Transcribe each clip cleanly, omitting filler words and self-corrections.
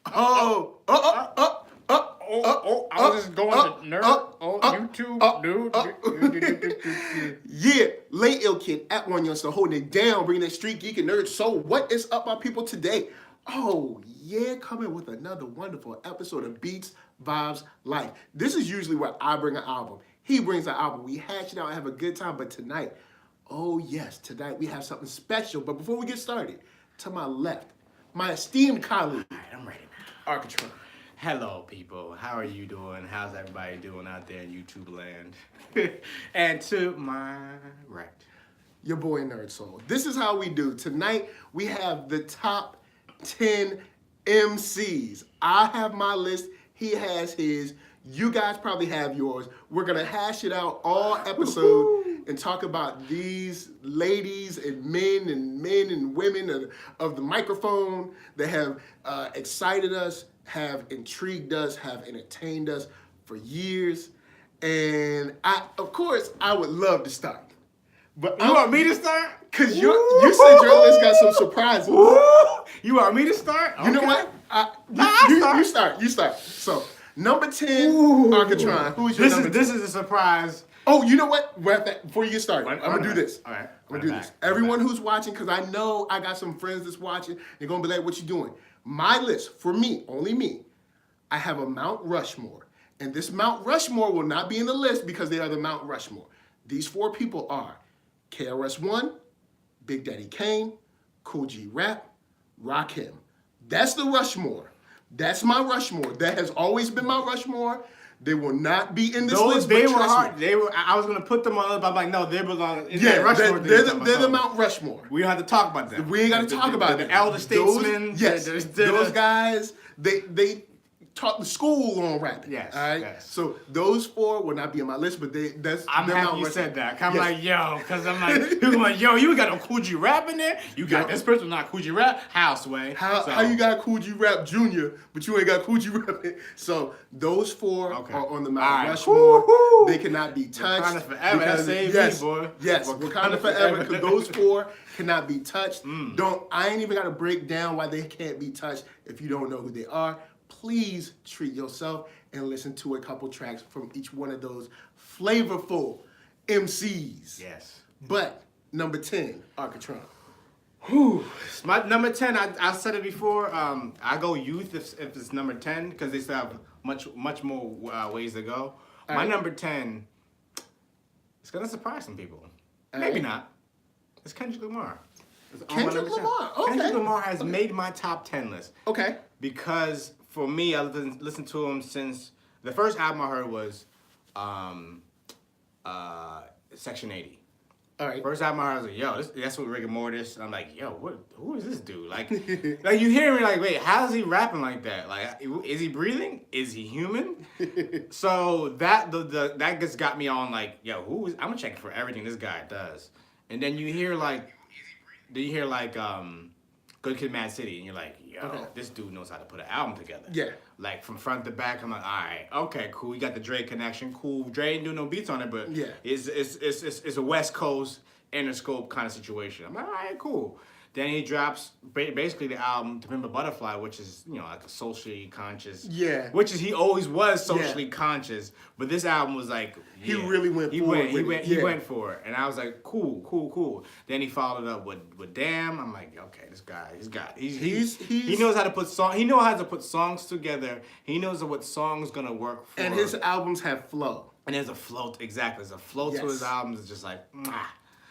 I was just going to YouTube, dude. Yeah, late ill kid at OneYoungsta holding it down, bringing that StreetGeek and NERDSoul. What is up, my people, today? Oh, yeah, coming with another wonderful episode of Beats, Vibes, Life. This is usually where I bring an album. He brings an album. We hash it out and have a good time. But tonight, oh yes, tonight we have something special. But before we get started, to my left, my esteemed colleague. All right, I'm ready now. Arcatron. Hello, people. How are you doing? How's everybody doing out there in YouTube land? And to my right, Your boy NERDSoul. This is how we do. Tonight, we have the top 10 MCs. I have my list. He has his. You guys probably have yours. We're going to hash it out all episode and talk about these ladies and men and women of the microphone that have excited us, have intrigued us, have entertained us for years. And of course, I would love to start. But you want me to start? Because you said your list got some surprises. You want me to start? You know what? You start. So, number 10, Arcatron. Who's your number 10? This is a surprise. Oh, you know what? Before you get started, I'm going to do this. All right. I'm going to do this. Everyone who's watching, because I know I got some friends that's watching, they're going to be like, what you doing? My list, for me, only me, I have a Mount Rushmore. And this Mount Rushmore will not be in the list because they are the Mount Rushmore. These four people are KRS-One, Big Daddy Kane, Kool Rap, Rakim. That's the Rushmore. That's my Rushmore. That has always been my Rushmore. They will not be in this list. They were hard. I was gonna put them on, but I'm like, no, they belong in that Rushmore. They're the Mount Rushmore. We don't have to talk about them. We ain't gotta talk about them. The elder statesmen. Those guys. They taught the school on rapping. Yes. All right. Yes. So those four will not be on my list, but I'm happy you said that. I'm like, yo, because I'm like, people like, yo, you got no Kool Rap in there. You got this person not Kool Rap. Houseway. How you got Kool Rap Jr., but you ain't got Kool Rap? So those four are on the Mount Rushmore. Woo-hoo. They cannot be touched. Wakanda forever. That saved me, boy. Yes, Wakanda forever. Because those four cannot be touched. I ain't even got to break down why they can't be touched if you don't know who they are. Please treat yourself and listen to a couple tracks from each one of those flavorful MCs. Yes. But number 10, Arcatron. My number 10, I said it before. I go youth if it's number 10 because they still have much more ways to go. My number 10 is gonna surprise some people. Maybe not. It's Kendrick Lamar. Kendrick Lamar. Okay. Kendrick Lamar has made my top 10 list. Okay. Because for me, I've listened to him since the first album I heard was Section 80. All right. First album I heard, I was like, yo, that's what rigor mortis. And I'm like, yo, who is this dude? Like you hear me like, wait, how is he rapping like that? Like, is he breathing? Is he human? So that just got me on like, yo, I'm gonna check for everything this guy does. And then you hear like Good Kid, Mad City, and you're like, yo, this dude knows how to put an album together. Yeah. Like from front to back, I'm like, all right, okay, cool. You got the Dre connection, cool. Dre ain't doing no beats on it, but it's a West Coast Interscope kind of situation. I'm like, all right, cool. Then he drops basically the album To Pimp a Butterfly, which is, like a socially conscious. Yeah. He always was socially conscious, but this album was like, he really went for it. He went for it, and I was like, cool. Then he followed it up with Damn. I'm like, okay, this guy, he knows how to put songs. He knows how to put songs together. He knows what song's gonna work for. And his albums have flow. And there's a flow. Exactly, there's a flow to his albums. It's just like, mwah.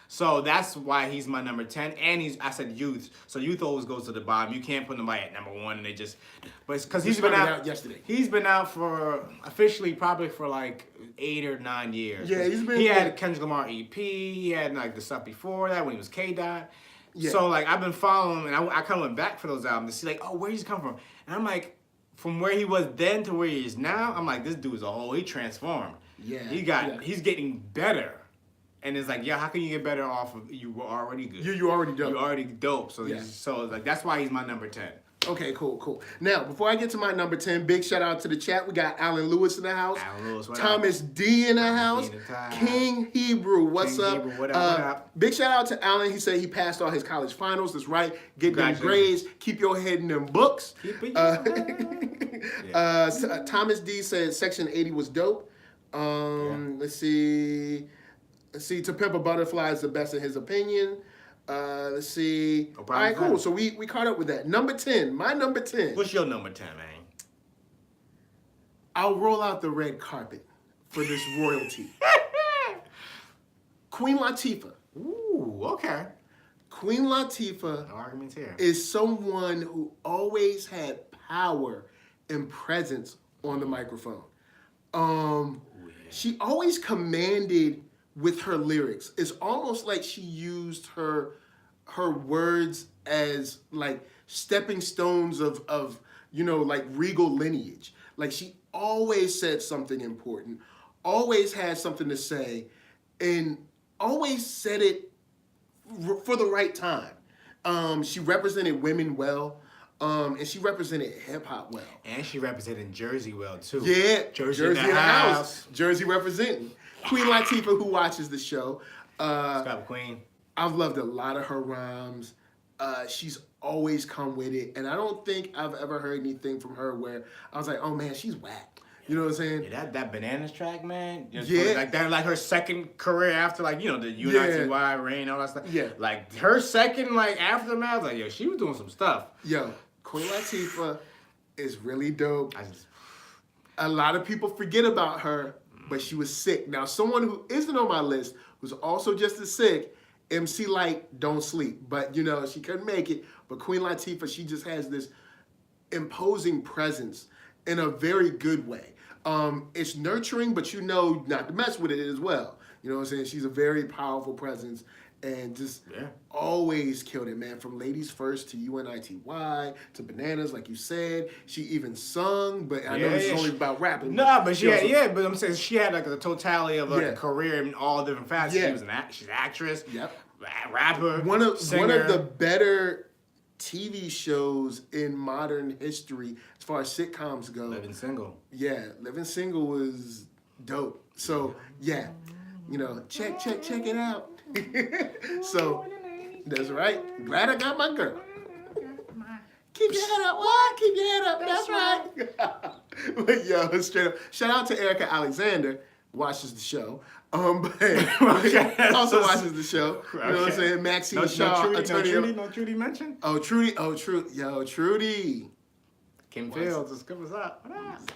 So that's why he's my number 10. And I said youth. So youth always goes to the bottom. You can't put nobody at number 1 and they just, but it's because he's been out yesterday. He's been out for officially probably for like 8 or 9 years. Yeah, he had Kendrick Lamar EP. He had like the stuff before that when he was K-Dot. Yeah. So like I've been following him and I kind of went back for those albums to see like, oh, where he's come from. And I'm like, from where he was then to where he is now, I'm like, this dude is he transformed. Yeah. He's getting better. And it's like, yeah, how can you get better off of you were already good? You already dope. You already dope. So so like that's why he's my number 10. Okay, cool. Now, before I get to my number 10, big shout out to the chat. We got Alan Lewis in the house. Alan Lewis, what Thomas up? D in the house. D in the King Hebrew, what's King up? Hebrew, what up? Big shout out to Alan. He said he passed all his college finals. That's right. Get them grades. Keep your head in them books. Thomas D said Section 80 was dope. Let's see. To Pimp a Butterfly is the best in his opinion. Let's see. All right, cool. So we caught up with that. Number 10. My number 10. What's your number 10, man? I'll roll out the red carpet for this royalty. Queen Latifah. Ooh, okay. Queen Latifah no arguments here. Is someone who always had power and presence on the microphone. She always commanded with her lyrics. It's almost like she used her words as like stepping stones of like regal lineage. Like she always said something important, always had something to say, and always said it for the right time. She represented women well, and she represented hip hop well. And she represented Jersey well too. Yeah, Jersey in the house. Jersey representing. Queen Latifah, who watches the show. Stop, Queen. I've loved a lot of her rhymes. She's always come with it, and I don't think I've ever heard anything from her where I was like, "Oh man, she's whack." You know what I'm saying? Yeah, that Bananas track, man. Yeah, like that, like her second career after, like the UNITY, Rain, all that stuff. Yeah, like her second, like aftermath, like yo, she was doing some stuff. Yo, Queen Latifah is really dope. A lot of people forget about her, but she was sick. Now, someone who isn't on my list, who's also just as sick, MC Lyte, Don't Sleep. But, she couldn't make it. But Queen Latifah, she just has this imposing presence in a very good way. It's nurturing, but not to mess with it as well. You know what I'm saying? She's a very powerful presence and just always killed it, man. From Ladies First to UNITY to Bananas, like you said. She even sung, but I know this is only about rapping. No, but but I'm saying she had like the totality of a career in all different facets. Yeah. She's an actress, rapper, one of singer. the better TV shows in modern history as far as sitcoms go. Living Single. Yeah, Living Single was dope. So check it out. So that's right. Glad I got my girl. Keep your head up. What? Keep your head up. That's right. But yo, straight up. Shout out to Erica Alexander. Watches the show. But also watches the show. You know what I'm saying? Maxine Shaw. No Trudy mentioned? Oh, Trudy. Yo, Trudy. Kim Fields is good as up. What up?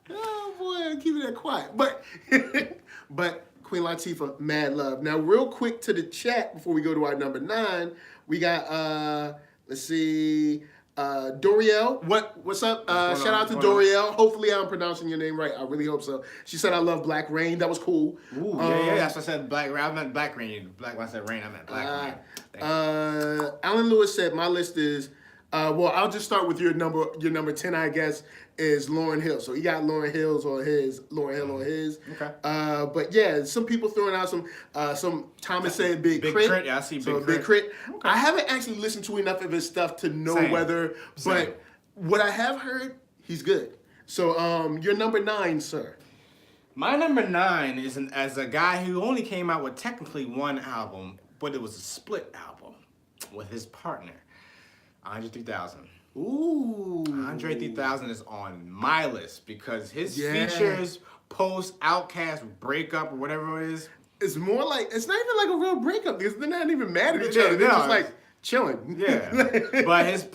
Oh boy, keep it that quiet. But Queen Latifah, mad love. Now, real quick to the chat before we go to our number 9, we got let's see, Dorielle. What's up? Shout out to Dorielle. Hopefully I'm pronouncing your name right. I really hope so. She said I love Black Rain. That was cool. Ooh, yeah. That's what I said. Black Rain. I meant Black Rain. When I said Rain, I meant Black Rain. Alan Lewis said my list is. I'll just start with your number 10, I guess, is Lauryn Hill. So he got Lauryn Hill on his. Okay. But yeah, some people throwing out some Thomas said Big Crit. Yeah, I see Big Crit. Okay. I haven't actually listened to enough of his stuff to know whether, but what I have heard, he's good. So your number 9, sir. My number 9 is as a guy who only came out with technically one album, but it was a split album with his partner. Andre 3000. Ooh. Andre 3000 is on my list because his features post Outkast breakup or whatever it is. It's more like, it's not even like a real breakup because they're not even mad at each other. They're just like chilling. Yeah. But his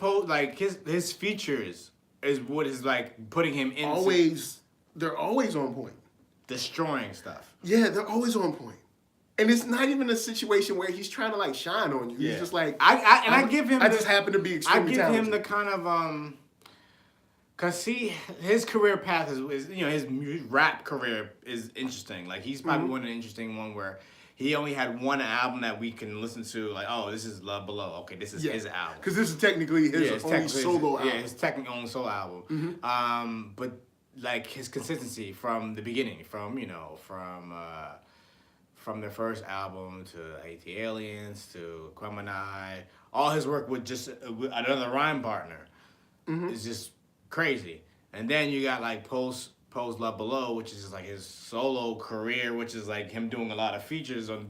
his features is what is like putting him in. They're always on point. Destroying stuff. Yeah, they're always on point. And it's not even a situation where he's trying to like shine on you. Yeah. He's just like I give him. I just happen to be extremely talented. I give him the kind of cause his career path is his rap career is interesting. Like he's probably one of the interesting one where he only had one album that we can listen to. Like this is Love Below. Okay, this is his album. Because this is technically his own solo album. Yeah, his technically own solo album. But like his consistency from the beginning, from their first album to AT Aliens to Quemini, all his work with just with another rhyme partner is just crazy. And then you got like Pose Love Below, which is just like his solo career, which is like him doing a lot of features on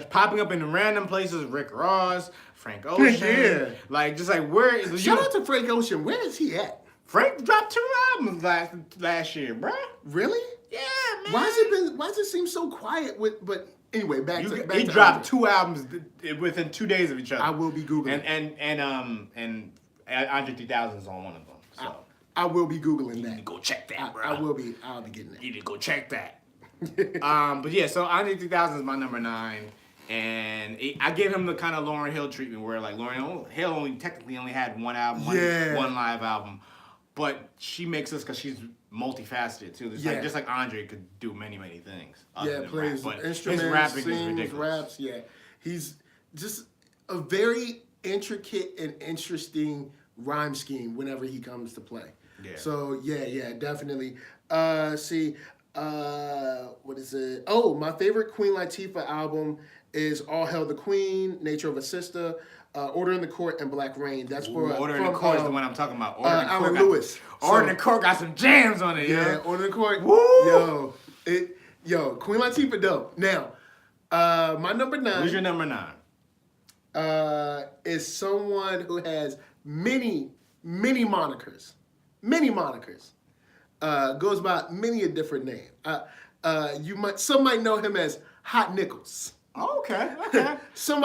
popping up in random places. Rick Ross, Frank Ocean, like just like where. Shout out to Frank Ocean. Where is he at? Frank dropped 2 albums last year, bruh. Really? Yeah, man. Why does it seem so quiet with? But anyway, back to he dropped 2 albums within 2 days of each other. I will be googling and Andre 3000 is on one of them. So I will be googling that. you need to go check that, bro. I'll be getting that. You need to go check that. But yeah, so Andre 3000 is my number 9. And I gave him the kind of Lauryn Hill treatment where like Lauryn Hill technically only had 1 album, one live album. But she makes us because she's multifaceted too. It's like, just like Andre could do many things. Plays rap. But instruments, his rapping sings, is ridiculous. raps. Yeah, he's just a very intricate and interesting rhyme scheme whenever he comes to play. Yeah. So definitely. What is it? Oh, my favorite Queen Latifah album is All Hail the Queen, Nature of a Sister, Order in the Court, and Black Rain. That's for Order in the Court is the one I'm talking about. Order in the Alan Court Lewis. Order in the Court got some jams on it. Yeah, Order in the Court. Woo! Queen Latifah dope. Now, my number 9. Who's your number 9? Is someone who has many monikers. Many monikers. Goes by many a different name. Some might know him as Hot Nickels. Oh, okay. Some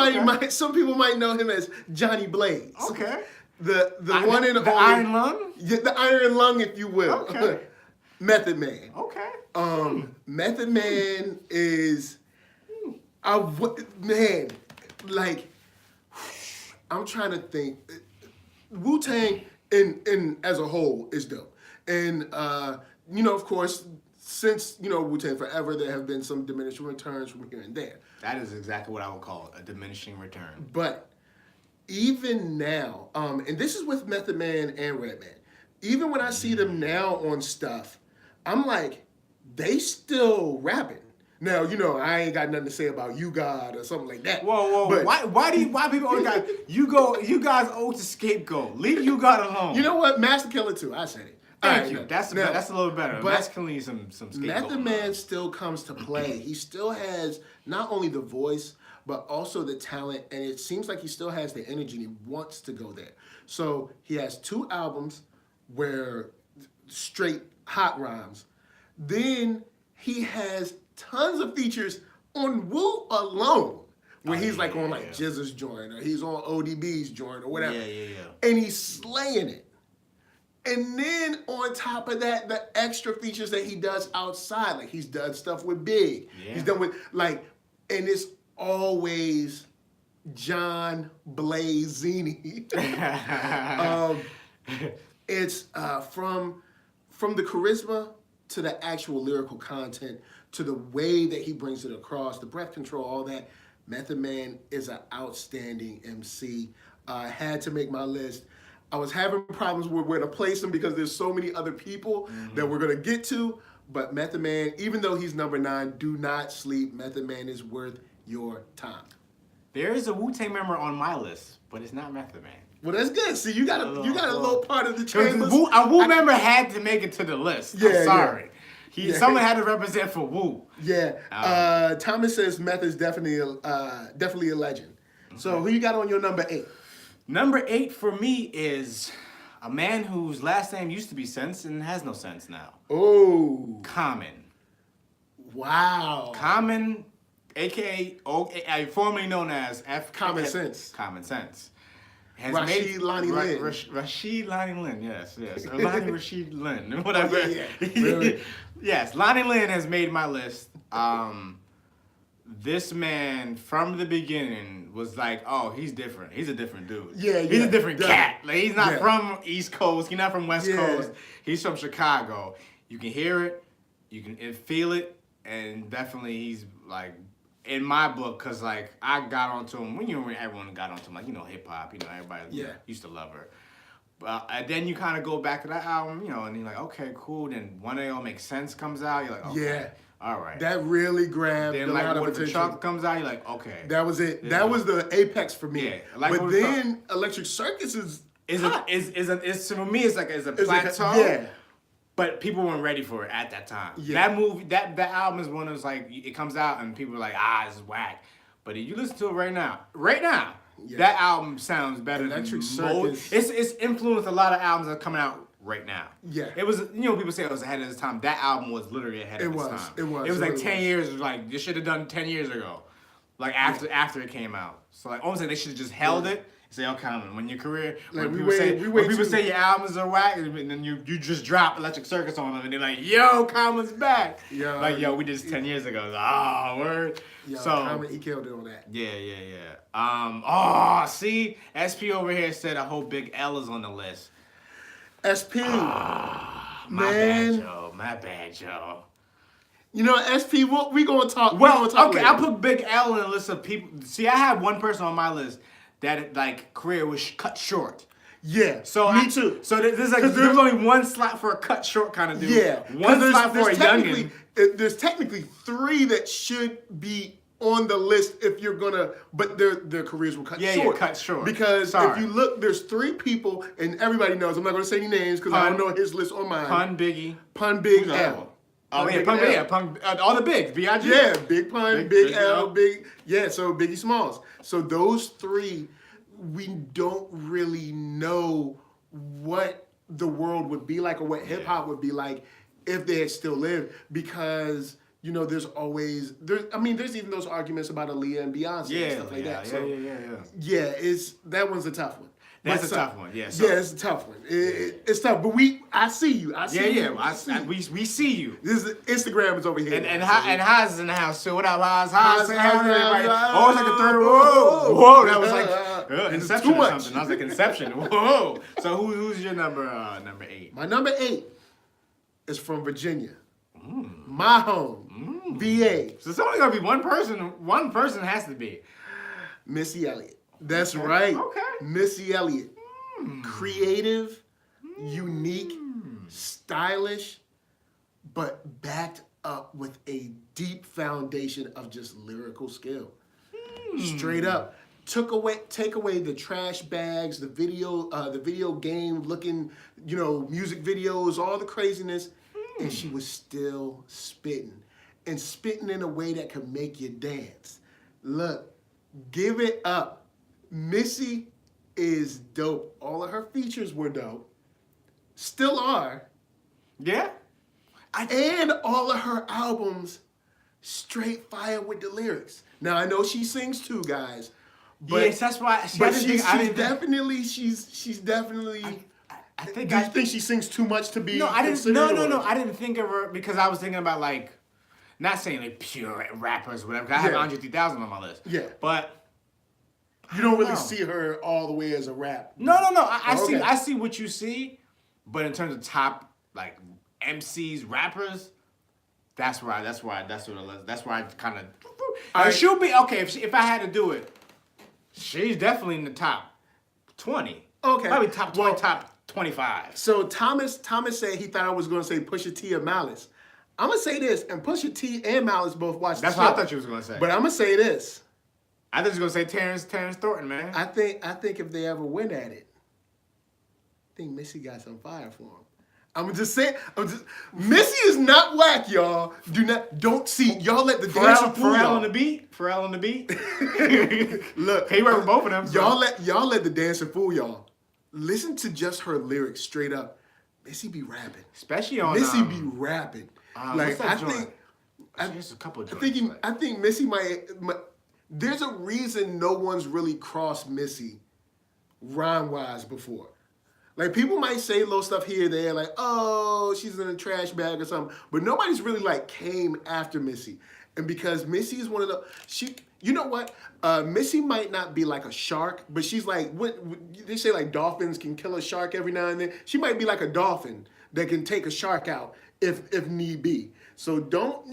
people might know him as Johnny Blaze. Okay. The one in the Iron Lung? Yeah, the Iron Lung, if you will. Okay. Method Man. Okay. Method Man is man, like I'm trying to think. Wu-Tang in as a whole is dope. And of course, since Wu-Tang Forever, there have been some diminishing returns from here and there. That is exactly what I would call a diminishing return. But even now, and this is with Method Man and Redman, even when I see them now on stuff, I'm like, they still rapping. Now, I ain't got nothing to say about You God or something like that. Whoa. But, why people always got you guys owe to scapegoat. Leave You God alone. You know what? Master Killer too. I said it. Thank you. That's a little better. But Master Killer needs some scapegoat. Method Man still comes to play. He still has not only the voice, but also the talent, and it seems like he still has the energy and he wants to go there. So he has 2 albums where straight hot rhymes. Then he has tons of features on Wu alone, where he's like on like Jizz's joint, or he's on ODB's joint, or whatever. Yeah. And he's slaying it. And then on top of that, the extra features that he does outside, like he's done stuff with Big. Yeah. He's done with and it's always John Blazini. It's from the charisma to the actual lyrical content to the way that he brings it across, the breath control, all that. Method Man is an outstanding MC. Had to make my list. I was having problems with where to place him because there's so many other people that we're going to get to. But Method Man, even though he's number 9, do not sleep. Method Man is worth your time. There is a Wu-Tang member on my list, but it's not Method Man. Well, that's good. See, you got a little part of the chambers. A Wu member had to make it to the list. I'm sorry. Someone had to represent for Wu. Yeah. Thomas says Method's definitely a legend. Okay. So who you got on your number 8? Number 8 for me is a man whose last name used to be Sense and has no sense now. Oh. Common. Wow. Common, a.k.a. formerly known as Common Sense. Common Sense. Rashid Lonnie Lynn. Rashid Lonnie Lynn, yes. Or Lonnie Rashid Lynn, whatever. Oh, yeah. Yes, Lonnie Lynn has made my list. This man, from the beginning, was like, oh, he's different. He's a different dude. Yeah. He's a different cat. Like, he's not from East Coast. He's not from West Coast. He's from Chicago. You can hear it. You can feel it. And definitely he's, like, in my book, because, like, I got onto him. When everyone got onto him, like, hip-hop. Everybody used to love her. And then you kind of go back to that album, and you're like, okay, cool. Then One AO Makes Sense comes out. You're like, okay. all right. That really grabbed then a like lot of when the attention. chocolate comes out, you're like, okay. That was it. Yeah. That was the apex for me. Yeah, like but then Electric Circus is for me it's a plateau. Yeah. But people weren't ready for it at that time. Yeah. That movie, that album is one of those like it comes out and people are like, this is whack. But if you listen to it right now, that album sounds better Electric than Circus. It's influenced a lot of albums that are coming out right now. Yeah. It was, people say it was ahead of its time. That album was literally ahead of its time. It was. It was like 10 years, like, you should have done 10 years ago. Like, after it came out. So, like, almost like they should have just held it. Say, okay, when your career, like when people say your albums are whack, and then you just drop Electric Circus on them, and they're like, yo, Common's back. Yo, like, yo, we did this 10 years ago. Word. Yo, so, Common, he killed it on that. Yeah. See? SP over here said, I hope Big L is on the list. SP. My bad, Joe. You know, SP, what we gonna talk? Well, later. I put Big L in a list of people. See, I had one person on my list that like career was cut short. Yeah. So me too. So there's only one slot for a cut short kind of dude. Yeah. One slot for a youngin. There's technically 3 that should be on the list if you're gonna, but their careers will cut short. Yeah, cut short. Because if you look, there's 3 people, and everybody knows. I'm not gonna say any names because I don't know his list on mine. Pun Biggie. Pun Big L. Oh yeah, Pun. Yeah, Pun. All the bigs. B.I.G. Yeah, Big Pun, Big L, Big. Yeah, so Biggie Smalls. So those 3, we don't really know what the world would be like or what hip hop would be like if they had still lived, because there's always there's even those arguments about Aaliyah and Beyonce and stuff like that. So yeah, that one's a tough one. That's a tough one. Yeah. So, yeah, it's a tough one. It's tough, but I see you. We see you. This is, Instagram is over here. And Haas is in the house too. What up, Haas? Haas, everybody. Haas. Oh, it's like a third. Whoa, that was like Inception or something. I was like Inception. Whoa. So who's your number 8? My number 8 is from Virginia. My home, VA. So it's only gonna be one person. One person has to be Missy Elliott. That's right. Okay. Missy Elliott. Creative, unique, stylish, but backed up with a deep foundation of just lyrical skill. Straight up. Take away the trash bags, the video game looking, music videos, all the craziness, and she was still spitting. And spitting in a way that could make you dance. Look, give it up. Missy is dope. All of her features were dope. Still are. Yeah. And all of her albums straight fire with the lyrics. Now I know she sings too, guys. But, yes, that's why. She's definitely. I think. Do you think she sings too much to be? No, I didn't. considered, No. I didn't think of her because I was thinking about like, not saying like pure rappers or whatever. 'Cause I have Andre 3000 on my list. Yeah. But you don't really see her all the way as a rap. No. I see what you see, but in terms of top like MCs, rappers, that's where I kind of. She'll be okay if I had to do it. She's definitely in the top 20. Okay. Probably top 20, top 25. So Thomas said he thought I was going to say Pusha T or Malice. I'm going to say this, and Pusha T and Malice both watched the show. That's what I thought you was going to say. But I'm going to say this. I thought you was going to say Terrence Thornton, man. I think if they ever win at it, I think Missy got some fire for him. I'm just saying, Missy is not whack, y'all. Don't see, y'all let the dancer fool Pharrell y'all. on the beat. Look, he worked with both of them. So. Y'all let the dancer fool y'all. Listen to just her lyrics straight up. Missy be rapping. Especially on Missy be rapping. Like I think there's a couple of joints. I think Missy might. There's a reason no one's really crossed Missy rhyme-wise before. Like, people might say little stuff here or there, like, oh, she's in a trash bag or something. But nobody's really, like, came after Missy. And because Missy is one of the... You know what? Missy might not be like a shark, but she's like... They say, like, dolphins can kill a shark every now and then. She might be like a dolphin that can take a shark out if need be. So don't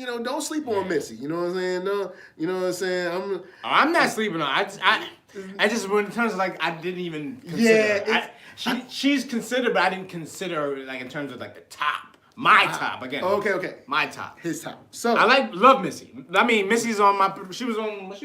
sleep on Missy. You know what I'm saying? No, you know what I'm saying? I'm not sleeping on. I just in terms of like I didn't even consider. She's considered, but I didn't consider her like in terms of like the top My top again. Okay. My top. His top. So love Missy. I mean, Missy's on my. She was Missy on my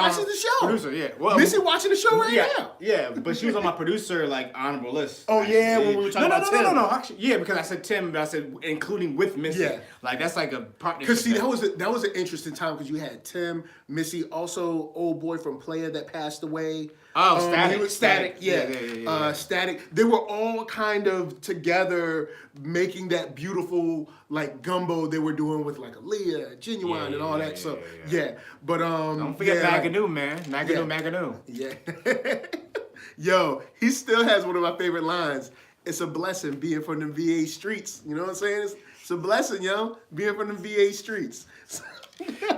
watching the show. Producer, yeah. Well, Missy watching the show right now. Yeah, but she was on my producer like honorable list. Oh yeah, when we were talking about Tim. No. Actually, yeah, because I said Tim, but I said including with Missy. Yeah. Like that's like a partnership. Because see, that was an interesting time because you had Tim, Missy, also old boy from Player that passed away. Oh, Static. He was Static. Yeah. Static. They were all kind of together making that beautiful like gumbo they were doing with like Aaliyah, Genuine, and all that. So yeah. But don't forget Magadoo, man. Magadoo. Yeah. Yo, he still has one of my favorite lines. It's a blessing being from the VA streets. You know what I'm saying? It's a blessing, yo, being from the VA streets.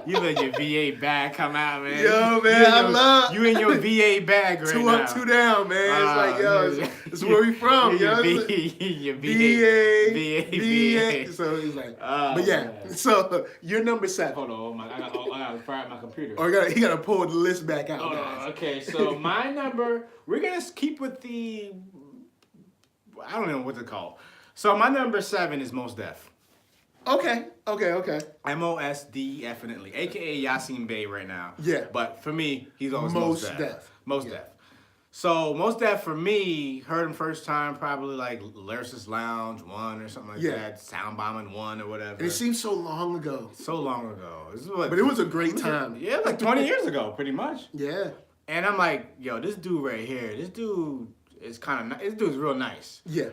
You let your VA bag come out, man. Yo, man, you in your VA bag right now. 2 up, 2 down, man. It's like, yo, it's where we from, yo. Your VA. So he's like, but yeah. Man. So you're number 7. Hold on, I gotta fire up my computer. He gotta pull the list back out. Hold on. Okay, so my number, we're gonna keep with the, I don't know what to call. So my number 7 is Mos Def. Okay. MOSD definitely, aka Yasin Bey right now. Yeah. But for me, he's always Mos Def. Mos Def. So Mos Def for me, heard him first time probably like Lyricist Lounge 1 or something like that. Sound Bombing 1 or whatever. And it seems so long ago. But it was a great time. Yeah, like 20 years ago, pretty much. Yeah. And I'm like, yo, this dude right here, this dude is real nice. Yeah.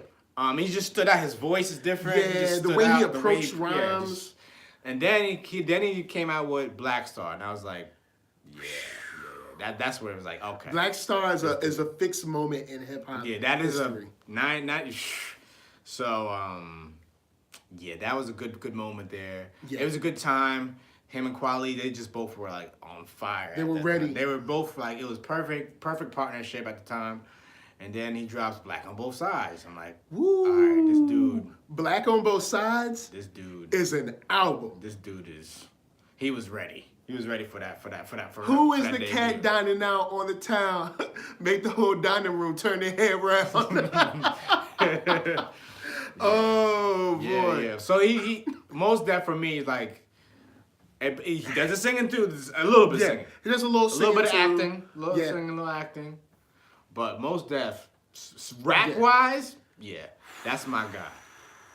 He just stood out. His voice is different. Yeah, the way he approached rhymes. And then he came out with Black Star, and I was like, that's where it was like, okay. Black Star is a fixed moment in hip hop. Yeah, that is history. So that was a good moment there. Yeah. It was a good time. Him and Quali, they just both were like on fire. They were ready. Time. They were both like, it was perfect partnership at the time. And then he drops Black on Both Sides. I'm like, woo. All right, this dude. Black on Both Sides. This dude is an album. This dude he was ready. He was ready for that. Who is the cat dining out on the town? Make the whole dining room turn their head around. Oh boy. Yeah. So he Mos Def for me is like, he does the singing too. A little bit singing. He does a little singing. A little bit of too. acting. A little singing, a little acting. But Mos Def, rap-wise, that's my guy.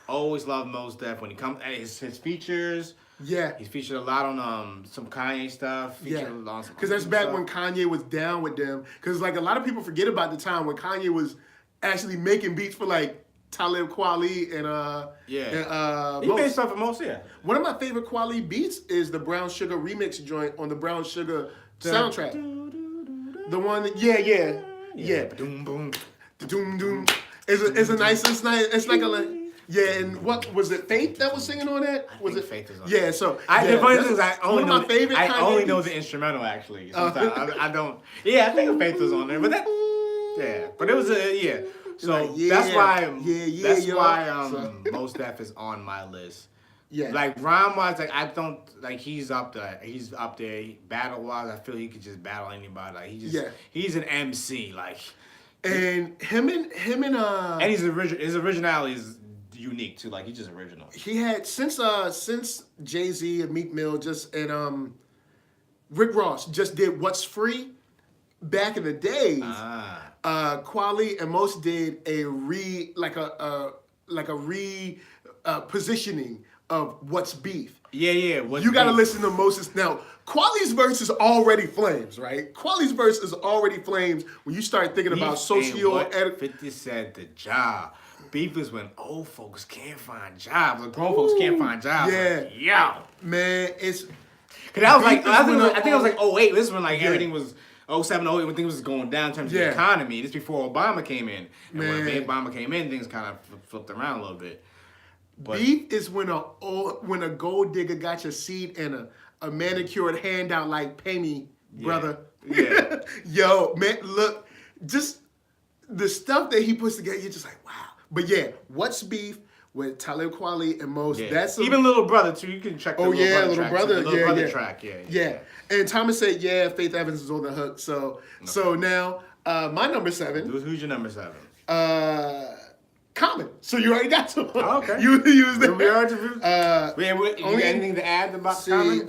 Always love Mos Def when he comes. His features. Yeah. He's featured a lot on some Kanye stuff. Because that's back when Kanye was down with them. Because like a lot of people forget about the time when Kanye was actually making beats for like Talib Kweli and he made stuff for Mos. Yeah. One of my favorite Kweli beats is the Brown Sugar remix joint on the Brown Sugar soundtrack. The one that Yeah. Boom boom. Doom doom. It's a nice. It's like a. Yeah, and what was it? Faith that was singing on that? Was it Faith? Was on yeah. So the funny thing is, I only know the instrumental actually. Sometimes I don't. Yeah, I think Faith was on there, but that. Yeah, but it was a So that's why Mos Def is on my list. Yeah. Like rhyme wise, like I don't like he's up there. Battle wise, I feel he could just battle anybody. Like he's an MC. Like and him and his originality is unique too. Like he's just original. He had since Jay-Z and Meek Mill and Rick Ross just did What's Free back in the days. Kweli and Mos did a positioning of What's Beef. Yeah. You got to listen to Moses. Now, Kweli's verse is already flames, right? Kweli's verse is already flames when you start thinking about socio. 50 said the job. Beef is when old folks can't find jobs. Like grown folks can't find jobs. Yeah. Like, yo. Man, it's. Because I was like, I think I was like, 08. This is when like everything was 07, 08, when things was going down in terms of the economy. This before Obama came in. And when Obama came in, things kind of flipped around a little bit. But beef is when a gold digger got your seed and a manicured handout like pay me, brother. Yeah. Yo, man, look, just the stuff that he puts together, you're just like, wow. But yeah, What's Beef with Talib Kweli and Mos. Yeah. That's even Little Brother too. You can check the Little Brother track. Yeah. And Thomas said, Faith Evans is on the hook. So now my number 7. Who's your number 7? Common. So you already got some. Oh, okay. You used that. We got anything to add about Common?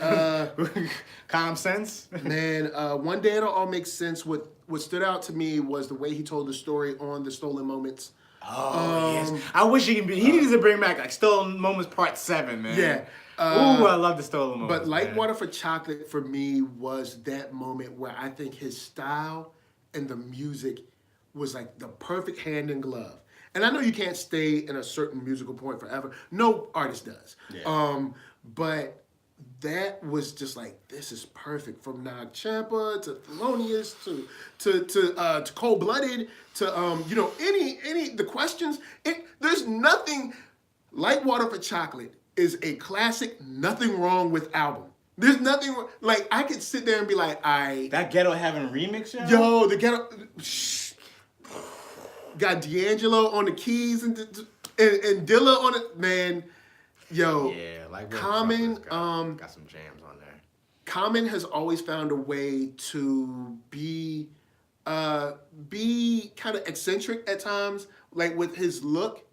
Common sense? Man, one day it'll all make sense. What stood out to me was the way he told the story on the Stolen Moments. Oh, yes. I wish he needs to bring back like Stolen Moments Part 7, man. Yeah. Ooh, I love the Stolen Moments. But Light Water for Chocolate for me was that moment where I think his style and the music was like the perfect hand in glove. And I know you can't stay in a certain musical point forever. No artist does. Yeah. But that was just like, this is perfect. From Nag Champa to Thelonious to Cold Blooded to any the questions. There's nothing. Light Water for Chocolate is a classic. Nothing wrong with album. There's nothing like I could sit there and be like, that Ghetto Heaven remix, yo, the Ghetto. Got D'Angelo on the keys and Dilla on it, man. Yo, yeah, like Common. Got some jams on there. Common has always found a way to be kind of eccentric at times, like with his look,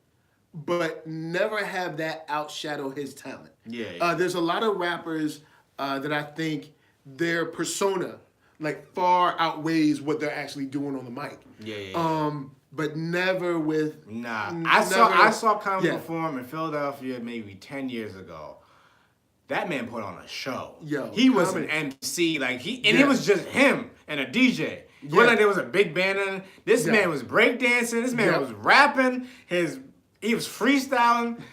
but never have that outshadow his talent. Yeah. There's a lot of rappers that I think their persona like far outweighs what they're actually doing on the mic. Yeah. But never with... I saw Common perform in Philadelphia maybe 10 years ago. That man put on a show. Yo, he was an MC, it was just him and a DJ. It wasn't like there was a big band in it. This man was breakdancing. This man was rapping. He was freestyling.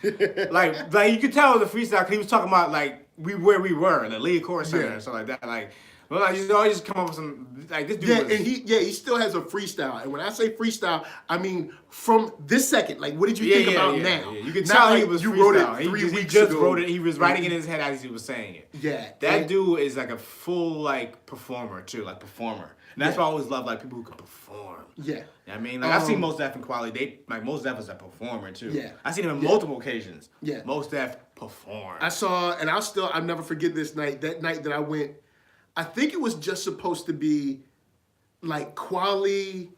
like you could tell it was a freestyle because he was talking about where we were in the Lee Core Center and stuff like that. You always just come up with some this dude. And he still has a freestyle. And when I say freestyle, I mean from this second. Like, what did you think about now? Yeah. You could tell he was you wrote it 3 weeks He just ago. wrote it. He was writing it in his head as he was saying it. Yeah. That dude is like a full performer too, performer. And that's why I always love people who can perform. Yeah. You know what I mean? I've seen Mos Def in Quality. Mos Def is a performer too. Yeah. I've seen him in multiple occasions. Yeah. Mos Def perform. I saw, and I'll never forget this night. That night that I went, I think it was just supposed to be Quali,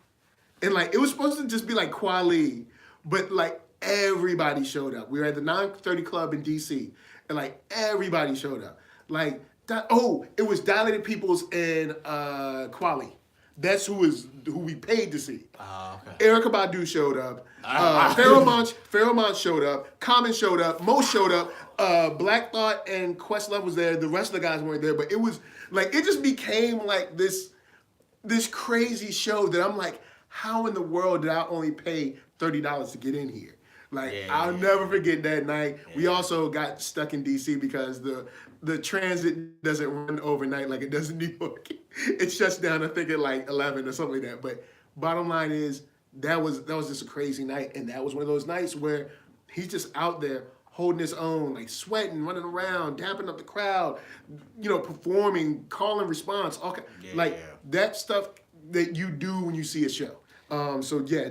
and it was supposed to just be Quali, but everybody showed up. We were at the 930 Club in DC, and everybody showed up. It was Dilated Peoples and Quali. That's who we paid to see. Okay. Erykah Badu showed up. Pharoah Monch showed up. Common showed up. Mo showed up. Black Thought and Questlove was there. The rest of the guys weren't there. But it was it just became this crazy show that I'm like, how in the world did I only pay $30 to get in here? I'll never forget that night. Yeah. We also got stuck in DC because the transit doesn't run overnight like it does in New York. It shuts down, I think, at 11 or something like that. But bottom line is, that was just a crazy night. And that was one of those nights where he's just out there holding his own, sweating, running around, dapping up the crowd, performing, call and response. That stuff that you do when you see a show.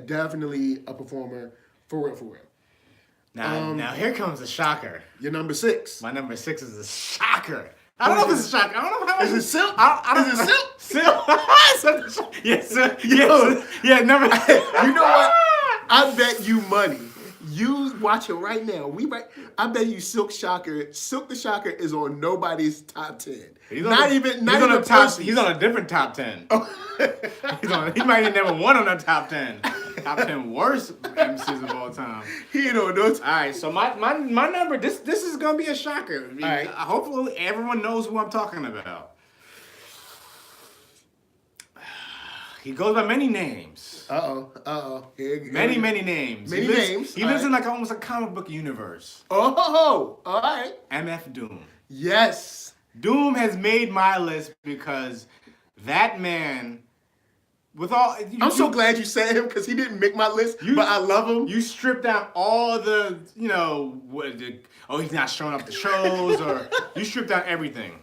Definitely a performer for real. Now here comes a shocker. Your number 6. My number 6 is a shocker. I don't know if it's a shocker. I don't know how. Is it Silk? Is it Silk? Silk? Yes, yeah. Number. You know what? I bet you money. You watch it right now. I bet you Silk the Shocker is on nobody's top 10. He's on a different top 10. Oh. He might be number 1 on the top 10. Top 10 worst MCs of all time. He ain't on those. All right, so my number. This is gonna be a shocker. All right. Hopefully everyone knows who I'm talking about. He goes by many names. Many names. Many names. He lives in almost a comic book universe. Oh, all right. MF Doom. Yes. Doom has made my list because that man, I'm so glad you said him because he didn't make my list, but I love him. You stripped out all the, he's not showing up to shows, or you stripped out everything.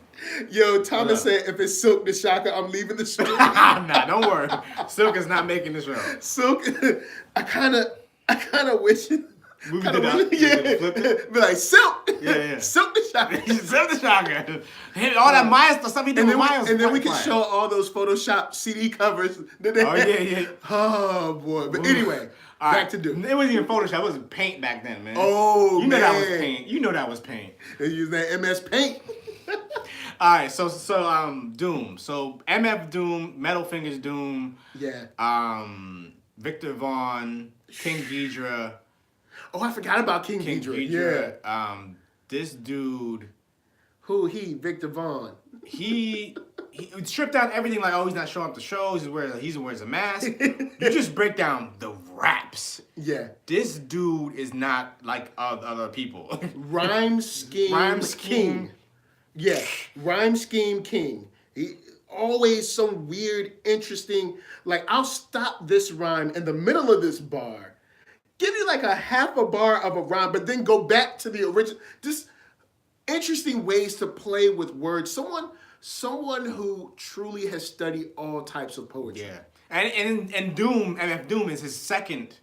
Yo, Thomas said if it's Silk the Shocker, I'm leaving the show. Nah, don't worry. Silk is not making the show. Silk, I kind of wish. We did that. Be like, Silk. Yeah. Silk the Shocker. Silk the Shocker. All that Maya stuff he did with Maya. And then we can show all those Photoshop CD covers. Yeah. Oh, boy. But anyway. Back to Doom. It wasn't even Photoshop. It was Paint back then, man. Oh, you know man. that was Paint. You know that was Paint. They use that MS Paint. All right, so Doom. So MF Doom, Metal Fingers Doom. Yeah. Victor Vaughn, King Ghidra. Oh, I forgot about King Ghidra. Yeah. This dude. Who he? Victor Vaughn. He stripped down everything like, oh, he's not showing up to shows. He wears a mask. You just break down the raps. Yeah. This dude is not like other people. Rhyme scheme king. Yeah. Rhyme scheme king. He always some weird, interesting, like I'll stop this rhyme in the middle of this bar, give you like a half a bar of a rhyme, but then go back to the original. Just interesting ways to play with words. Someone who truly has studied all types of poetry. Yeah. And Doom, MF Doom is his second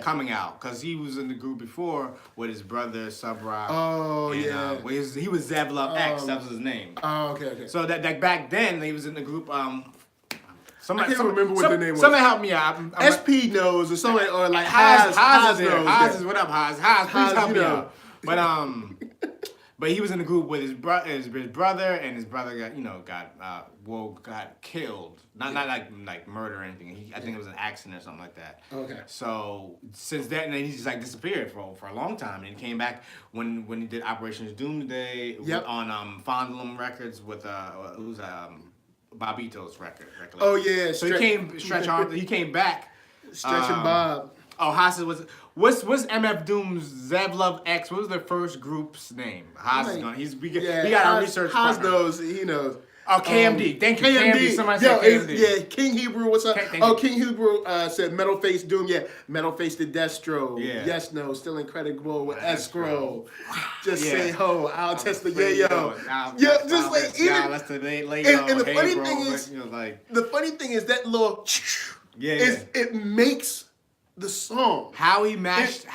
coming out, because he was in the group before with his brother Sub Roc. Oh, and, yeah. He was ZevLove X, that was his name. Oh, okay. So that back then, he was in the group, I can't remember what the name was. Somebody help me out. SP knows, or somebody, or like Haas knows. Haas is what up, Haas. Please help me know. out. But he was in the group with his brother, and his brother got killed. Not like murder or anything. I think it was an accident or something like that. Okay. So since then, and then he just like disappeared for a long time, and he came back when he did Operations Doomsday on Fondlum Records with who's Bobito's record. Oh yeah. So he came back. Stretch and Bob. Oh, Haas what's MF Doom's ZevLove X? What was their first group's name? Haas is gonna. We got our research. Haas knows. He knows. Oh, KMD. Thank you, KMD. Somebody said KMD. Yeah, King Hebrew. What's up? King Hebrew said Metal Face Doom. Yeah, Metal Face the Destro. Yeah. Yes, no, still incredible with escrow. Just say ho. I'll test the yayo. Yeah, just like even. And the funny thing is, the funny thing is that little it makes the song. How he matched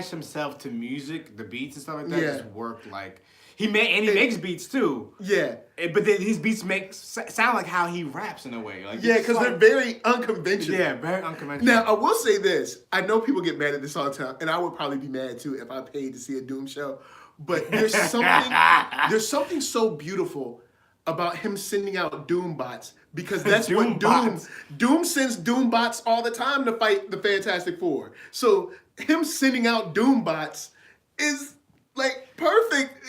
himself to music, the beats and stuff like that, just worked like he makes beats too. Yeah, but then his beats sound like how he raps in a way. Like because they're very unconventional. Yeah, very unconventional. Now I will say this: I know people get mad at this all the time, and I would probably be mad too if I paid to see a Doom show. But there's something so beautiful about him sending out Doom bots, because that's what Doom sends Doom bots all the time to fight the Fantastic Four. So him sending out Doom bots is like perfect.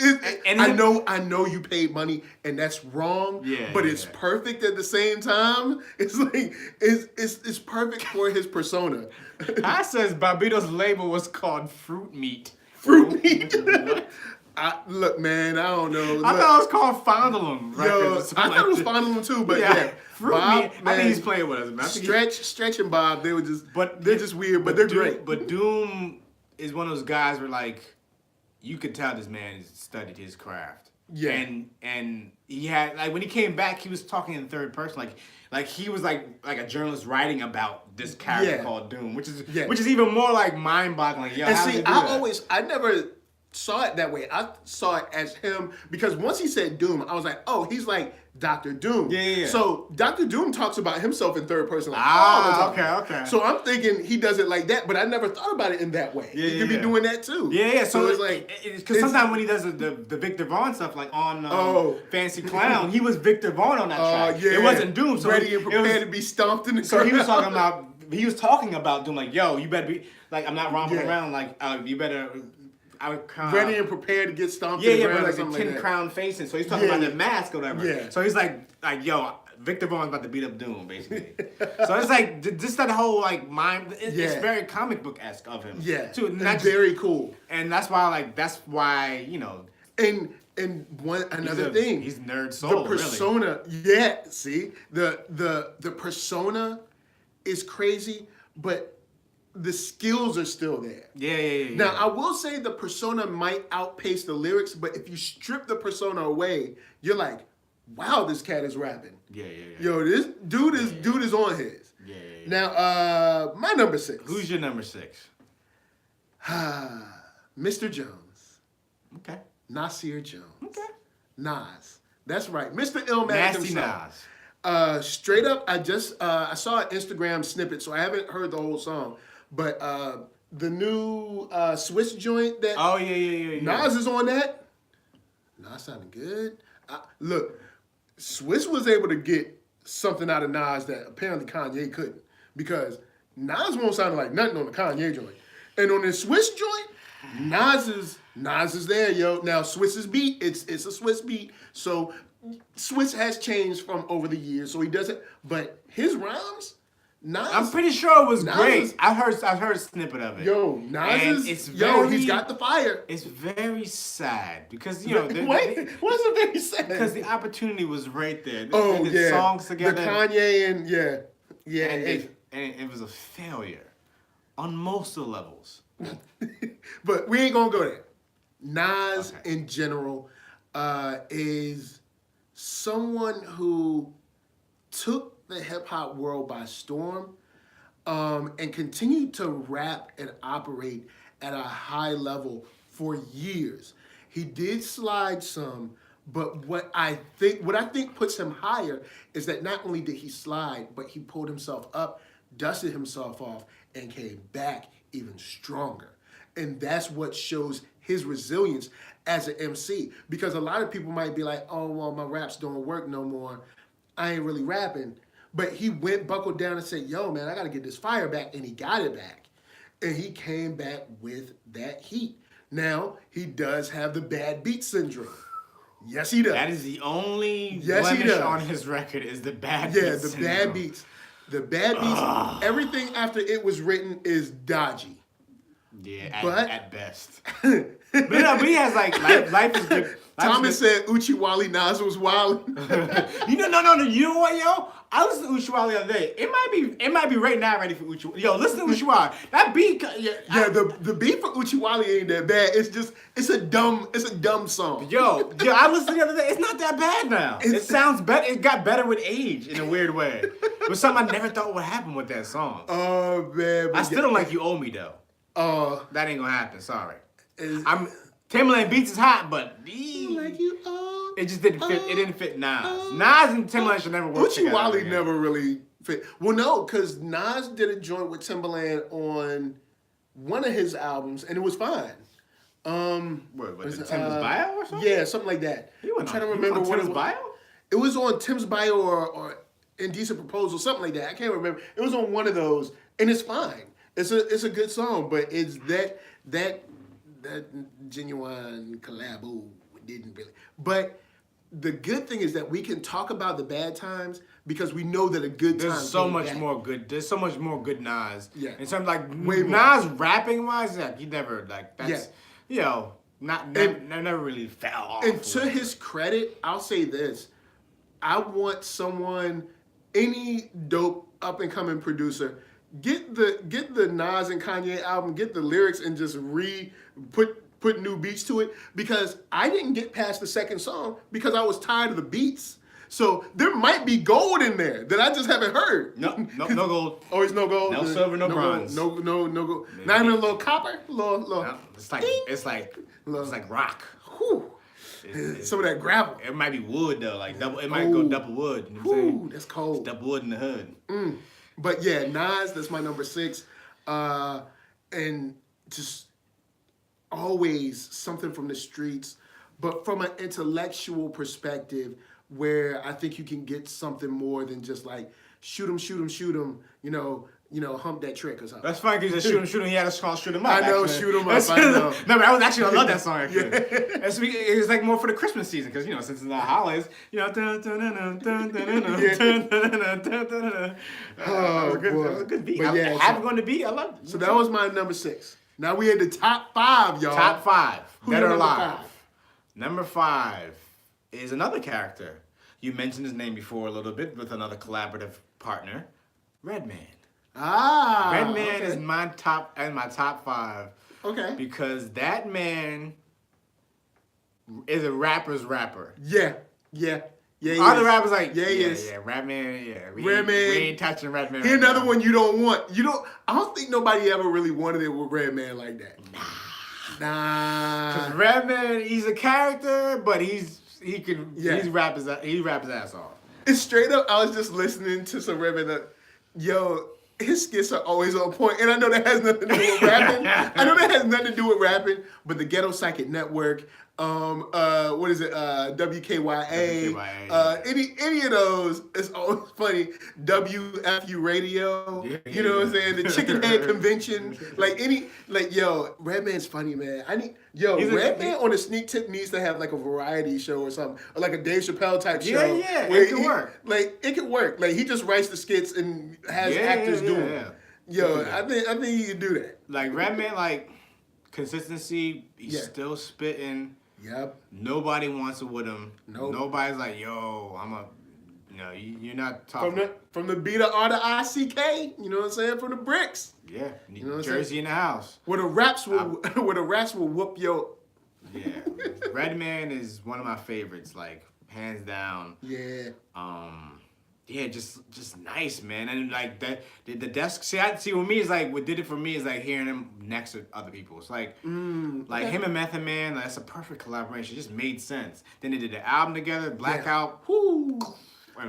I know you paid money and that's wrong. But it's perfect at the same time. It's like it's perfect for his persona. I says Bobito's label was called Fruit Meat. Fruit Meat. Look, man, I don't know. I thought it was called Fondlum Records. I thought it was Fondlum too, but Fruit Meat. I think he's playing with us, man. Stretch and Bob, they're just weird, but they're great. But Doom is one of those guys where like you could tell this man has studied his craft. Yeah. And he had like when he came back, he was talking in third person, like he was like a journalist writing about this character called Doom, which is even more like mind-boggling. Yo, and see, I never saw it that way. I saw it as him, because once he said Doom, I was like, oh, he's like Dr. Doom. Yeah. So Dr. Doom talks about himself in third person all the time. Okay. So I'm thinking he does it like that, but I never thought about it in that way. He could be doing that too. Yeah. So it's like, because sometimes when he does the Victor Vaughn stuff, like on Fancy Clown, he was Victor Vaughn on that track. It wasn't Doom. So ready and prepared to be stomped in the ground. So he was talking about Doom, like, yo, you better be, like, I'm not romping around, like, you better... ready and prepared to get stomped in the ground. But like the tin crown facing. So he's talking about the mask or whatever. Yeah. So he's like, yo, Victor Vaughn's about to beat up Doom, basically. So it's like, just that whole like mind, it's very comic book-esque of him. Yeah. Too. And that's very cool. And that's why, you know. And another thing. He's NERDSoul, the persona, really. See? The persona is crazy, but the skills are still there. Yeah. Now, I will say the persona might outpace the lyrics, but if you strip the persona away, you're like, wow, this cat is rapping. Yeah. Yo, this dude is on his. Yeah. Now, my number 6. Who's your number 6? Mr. Jones. Okay. Nasir Jones. Okay. Nas. That's right. Mr. Illmatic Nasty himself. Straight up, I saw an Instagram snippet, so I haven't heard the whole song. But the new Swiss joint that yeah. Nas is on that. Nas sounding good. Look, Swiss was able to get something out of Nas that apparently Kanye couldn't, because Nas won't sound like nothing on the Kanye joint, and on the Swiss joint, Nas is there, yo. Now Swiss's beat, it's a Swiss beat, so Swiss has changed from over the years, so he doesn't. But his rhymes, Nas, I'm pretty sure it was Nas great. is, I've heard a snippet of it. Yo, Nas and is, it's he's got the fire. It's very sad because what's it very sad? Because the opportunity was right there. Oh, they did songs together. The Kanye and and it was a failure on most of the levels. But we ain't gonna go there. Nas in general is someone who took the hip hop world by storm and continued to rap and operate at a high level for years. He did slide some, but what I think puts him higher is that not only did he slide, but he pulled himself up, dusted himself off, and came back even stronger. And that's what shows his resilience as an MC. Because a lot of people might be like, oh, well, my raps don't work no more. I ain't really rapping. But he went, buckled down and said, yo, man, I got to get this fire back. And he got it back. And he came back with that heat. Now, he does have the bad beat syndrome. Yes, he does. That is the only blemish on his record is the bad beats. Yeah, the bad beats. The bad beats, everything after it was written is dodgy. Yeah, but at best. But he has life is good. Thomas said Uchiwali Nas was wild. No. You know what, yo? I listened to Uchiwali the other day. It might be right now ready for Uchiwali. Yo, listen to Uchiwali. That beat. The beat for Uchiwali ain't that bad. It's a dumb song. Yo, I listened the other day. It's not that bad now. It sounds better. It got better with age in a weird way. But something I never thought would happen with that song. Oh man. I still don't like You Owe Me though. That ain't gonna happen. Sorry. Timbaland beats is hot, but it just didn't fit. It didn't fit Nas. Nas and Timbaland should never work together. Uchiwali never really fit. Well, no, because Nas did a joint with Timbaland on one of his albums, and it was fine. What was it, Tim's Bio or something? Yeah, something like that. I'm trying to remember what Tim's Bio? It was on Tim's Bio or Indecent Proposal, something like that. I can't remember. It was on one of those, and it's fine. It's a good song, but it's that genuine collabo didn't really. But the good thing is that we can talk about the bad times because we know that a good time. There's so much more good. There's so much more good Nas. Yeah. In terms of way Nas rapping wise, he never that's yeah. never really fell off. And to his credit, I'll say this: I want any dope up and coming producer. Get the Nas and Kanye album, get the lyrics and just put new beats to it, because I didn't get past the second song because I was tired of the beats. So there might be gold in there that I just haven't heard. No gold. Always no gold. No silver, no bronze. No gold. Not even a little copper. Little. No, it's like rock. Whew. Some of that gravel. It might be wood though, double. It might go double wood. You know what I'm saying? That's cold. It's double wood in the hood. But yeah, Nas, that's my number 6. And just always something from the streets, but from an intellectual perspective where I think you can get something more than just like shoot 'em, hump that trick or something. That's funny because shoot 'em, he had a song Shoot 'em Up. I know, actually. Shoot 'em Up, I know. No, but I love that song actually. It was like more for the Christmas season because since it's the holidays, That was a good beat. But yeah, I'm going to beat. I love it. So that was my number 6. Now we had the top 5, y'all. Top 5. Who's Dead or number alive. 5? Number 5 is another character. You mentioned his name before a little bit with another collaborative partner, Redman. Redman is my top 5. Okay. Because that man is a rapper's rapper. Yeah. Other rappers he is. Yeah, Redman, We ain't touching Redman. Here's another one you don't want. I don't think nobody ever really wanted it with Redman like that. Nah. Because Redman, he's a character, but he rap his ass off. It's straight up, I was just listening to some Redman. his skits are always on point, and I know that has nothing to do with rapping. I know that has nothing to do with rapping, but the Ghetto Psychic Network, what is it? WKYA. Any of those, it's always funny. WFU Radio. Yeah, you know what I'm saying? The Chicken Head Convention. Yo, Redman's funny, man. Redman on a sneak tip needs to have like a variety show or something, or like a Dave Chappelle type show. Yeah, it can work. Like it can work. Like he just writes the skits and has actors do them. Yo, I think he can do that. Like Redman, like consistency. He's still spitting. Yep. Nobody wants it with him. Nope. Nobody's like, yo, you're not talking. From the B to R to ICK, you know what I'm saying? From the bricks. Yeah. You know what Jersey in the house. Where the raps will whoop your. Yeah. Redman is one of my favorites, like hands down. Yeah. Yeah, just nice, man. And like that, the desk. See, with me is like what did it for me is like hearing him next to other people. It's like, like him and Method Man. Like, that's a perfect collaboration. It just made sense. Then they did the album together, Blackout. Woo.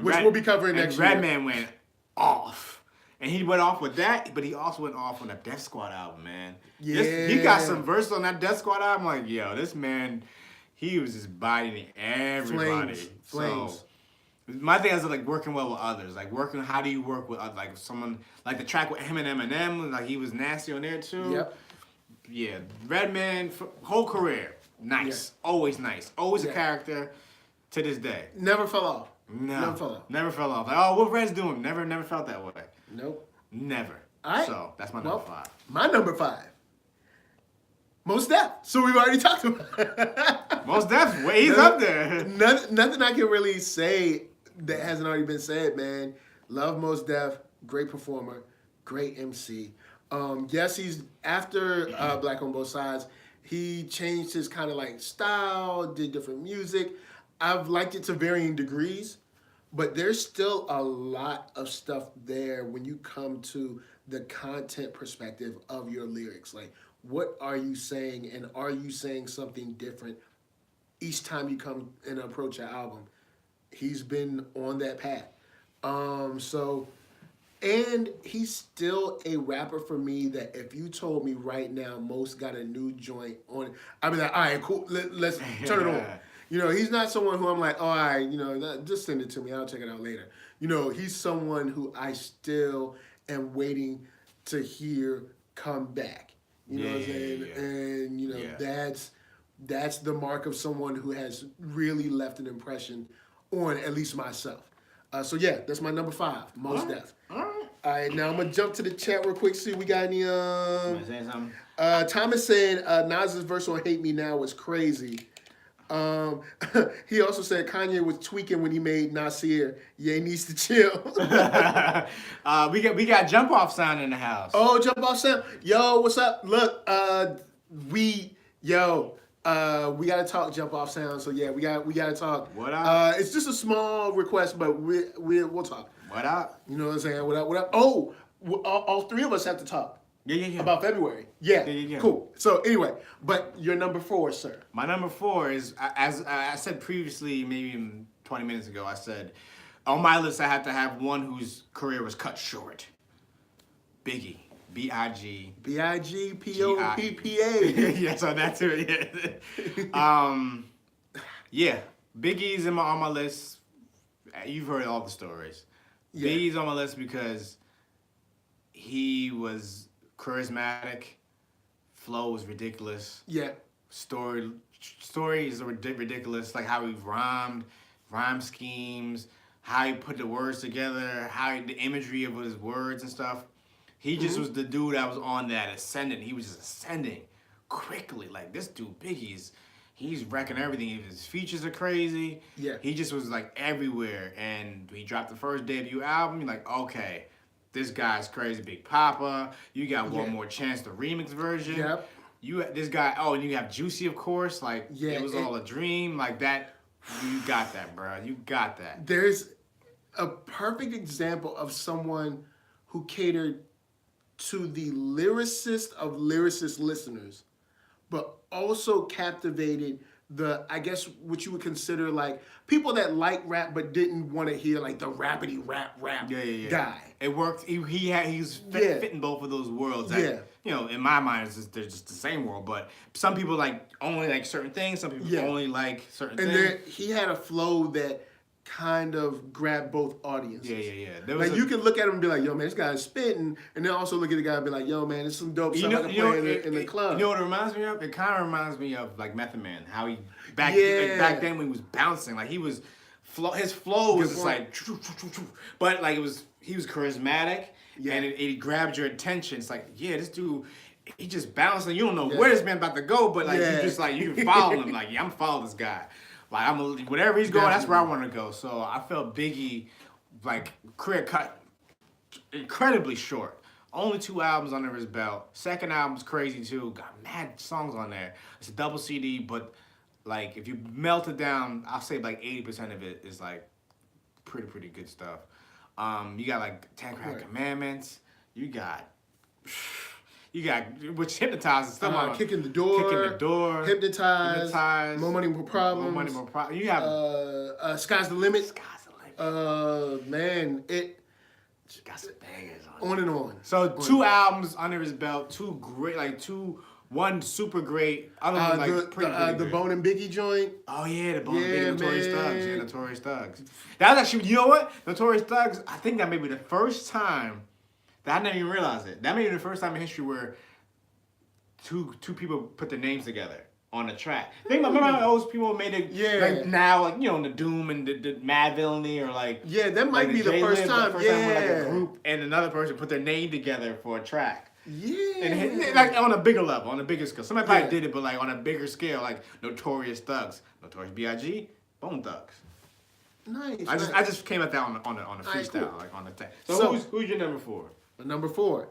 Which we'll be covering next year. Redman went off, and he went off with that, but he also went off on that Death Squad album, man. Yeah. He got some verses on that Death Squad album. Like, yo, this man, he was just bodying everybody. Flames. So, my thing is like working well with others, like how do you work with like someone like the track with him and Eminem, like he was nasty on there too. Yep. Yeah, Redman whole career nice, always a character to this day. Never fell off. Never fell off. Like, oh, what Red's doing? Never felt that way. Nope. Never. All right. So that's my number 5. My number 5. Mos Def. So we've already talked about. Mos Def, he's up there. Nothing I can really say that hasn't already been said, man. Love Mos Def, great performer, great MC. Yes, he's after Black on Both Sides. He changed his kind of like style, did different music. I've liked it to varying degrees, but there's still a lot of stuff there when you come to the content perspective of your lyrics. Like, what are you saying, and are you saying something different each time you come and approach an album? He's been on that path. And he's still a rapper for me that if you told me right now Mos got a new joint on, I'd be like, all right, cool, let's turn it on. You know, he's not someone who I'm like, oh, all right, just send it to me, I'll check it out later. You know, he's someone who I still am waiting to hear come back. You know what I'm saying? Yeah. And, you know, that's the mark of someone who has really left an impression on at least myself. So yeah, that's my number 5, Mos Def. All right, now I'm gonna jump to the chat real quick. See, we got any? Say something? Thomas saying Nas's verse on "Hate Me Now" was crazy. He also said Kanye was tweaking when he made Nasir. Ye needs to chill. We got jump off sound in the house. Oh, jump off sound. Yo, what's up? Look, we gotta talk jump off sound. So yeah, we gotta talk. What up? It's just a small request, but we'll talk. What up? You know what I'm saying? What up? Oh, all 3 of us have to talk. Yeah. About February. Yeah. Cool. So anyway, but your number 4, sir. My number 4 is, as I said previously, maybe 20 minutes ago, I said, on my list I have to have one whose career was cut short. Biggie. B-I-G. B-I-G, P-O-P-P-A. Yeah, so that's it. Yeah. Yeah. Biggie's on my list. You've heard all the stories. Yeah. Biggie's on my list because he was charismatic, flow was ridiculous. Yeah. Stories are ridiculous, like how he rhyme schemes, how he put the words together, the imagery of his words and stuff. He just was the dude that was on that ascendant. He was just ascending quickly. Like, this dude, Biggie's, he's wrecking everything. His features are crazy. Yeah. He just was, like, everywhere. And he dropped the first debut album. You're like, okay, this guy's crazy. Big Papa. You got One More Chance, the remix version. Yep. This guy, and you have Juicy, of course. Like, it was all a dream. Like, that, you got that, bro. You got that. There's a perfect example of someone who catered to the lyricist of lyricist listeners, but also captivated I guess what you would consider like people that like rap but didn't want to hear like the rapidy rap guy. It worked. He was fitting both of those worlds. That, you know, in my mind, they're just the same world. But some people only like certain things. Some people only like certain things. And he had a flow that kind of grabbed both audiences. Yeah. Like you can look at him and be like, yo, man, this guy's spitting. And then also look at the guy and be like, yo, man, it's some dope stuff I can play in the club. You know what it reminds me of? It kind of reminds me of like Method Man. How he, back then when he was bouncing, like his flow was just like, but like he was charismatic and it grabbed your attention. It's like, yeah, this dude, he just bouncing. You don't know where this man about to go, but like you just like, you can follow him. Like, yeah, I'm following this guy. Like wherever he's going, that's where I want to go. So I felt Biggie, like career cut incredibly short. Only 2 albums under his belt. Second album's crazy too. Got mad songs on there. It's a double CD, but like if you melt it down, I'll say like 80% of it is like pretty good stuff. You got like 10 Commandments. You got which hypnotizes stuff. Kicking the door. Hypnotize. More money, more problems. You have Sky's the limit. Man, it got some bangers on and on. So 2 albums under his belt, one super great, other one like pretty the Bone and Biggie joint. Oh yeah, the Bone and Biggie, Notorious Thugs. Yeah, Notorious Thugs. That was actually, you know what? Notorious Thugs, I think that may be the first time that I didn't even realize it. That may be the first time in history where two people put their names together on a track. Remember how those people made it like now, like, you know, the Doom and the Mad Villainy, or like that might be the first time. When like a group and another person put their name together for a track. Yeah. And like on a bigger level, on a bigger scale. Somebody probably did it, but like on a bigger scale, like Notorious Thugs, Notorious B.I.G., Bone Thugs. Nice. I just came at that on a freestyle, cool. Like on the tech. So who's your number 4? Number 4.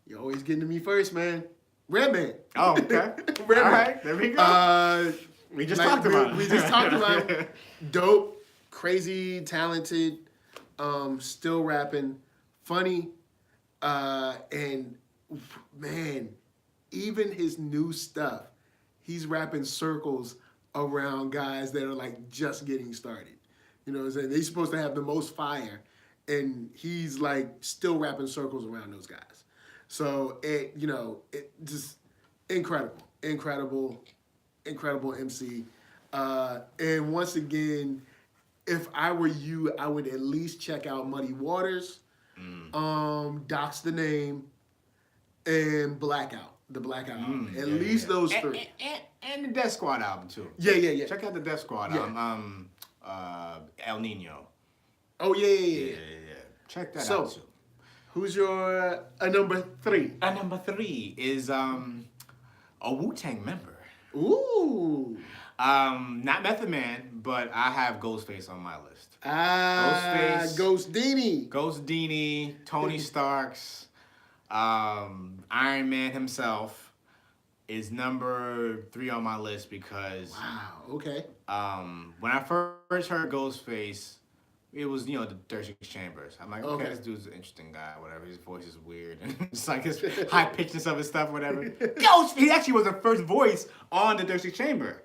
You're always getting to me first, man. Redman. Oh, okay. Redman. All right, there we go. We just talked about it. We just talked about it. Dope, crazy, talented, still rapping, funny, and man, even his new stuff, he's rapping circles around guys that are like just getting started. You know what I'm saying? They're supposed to have the most fire, and he's like still rapping circles around those guys. So it just incredible MC. And once again, if I were you, I would at least check out Muddy Waters, Docs the Name, and Blackout, the Blackout album. At least those 3. And the Death Squad album too. Yeah. Check out the Death Squad album. El Nino. Oh yeah. Check that out too. Who's your number 3? Number 3 is a Wu-Tang member. Ooh. Not Method Man, but I have Ghostface on my list. Ghostface. Ghost Dini, Tony Starks, Iron Man himself is number 3 on my list because okay. When I first heard Ghostface, it was, the Dirty Chambers. I'm like, okay, this dude's an interesting guy, whatever. His voice is weird. And it's like his high pitchness of his stuff, whatever. Ghost! He actually was the first voice on the Dirty Chamber.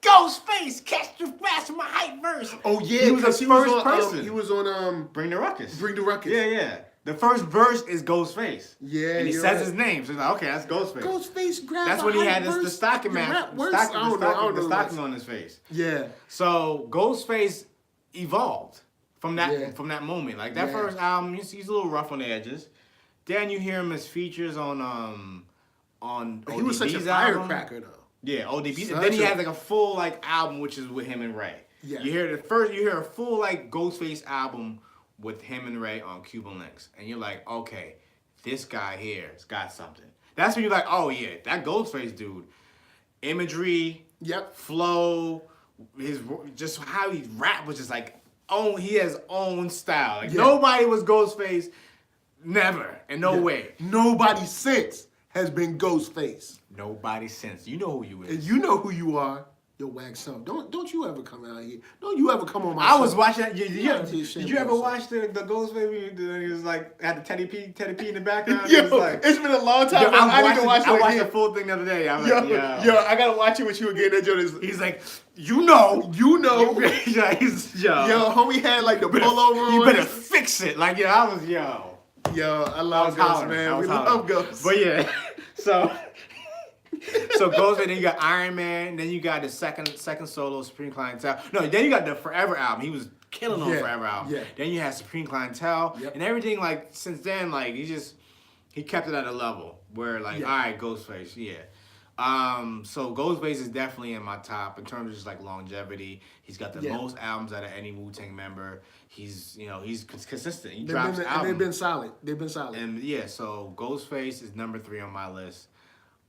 Ghostface, catch the flash of my hype verse. Oh yeah, he was the first person. He was on Bring the Ruckus. Yeah. The first verse is Ghostface. Yeah, and he says his name. So it's like, okay, that's Ghostface. Ghostface grabbed. That's when he had the stocking on his face. Yeah. So Ghostface evolved from that moment. Like that first album, he's a little rough on the edges. Then you hear him as features on ODB's he was such a firecracker though. Yeah, ODB. Then he had like a full like album, which is with him and Ray. Yeah. You hear a full like Ghostface album with him and Ray on Cuban Links, and you're like, okay, this guy here has got something. That's when you're like, oh yeah, that Ghostface dude, imagery, flow, just how he rap was just like, he has own style. Like nobody was Ghostface, never, and no way. Nobody since has been Ghostface. Nobody since. You know who you is. And you know who you are. yo, Wax Self, don't you ever come out here. Don't you ever come on my I show. was watching that. Did you ever yourself. watch the Ghostface? He was like, had the Teddy P in the background? Yo, It was like, it's been a long time. yo, I need to watch I it watched again. the full thing the other day. I was Yo, like, yo, I gotta watch it with you again. That joke is, he's like, you know. yo, Yo, homie had like the pullover on. you better fix it. Like, I was, Yo, I love Ghost, hollering. man. We love Ghost. But yeah, so Ghostface, then you got Iron Man, then you got the second solo, Supreme Clientele. No, then you got the Forever album. He was killing on Forever album. Yeah. Then you had Supreme Clientele, and everything, like, since then, like, he kept it at a level where, like, all right, Ghostface, so Ghostface is definitely in my top in terms of just like longevity. He's got the most albums out of any Wu-Tang member. He's consistent. He drops albums. And they've been solid. And so Ghostface is number 3 on my list.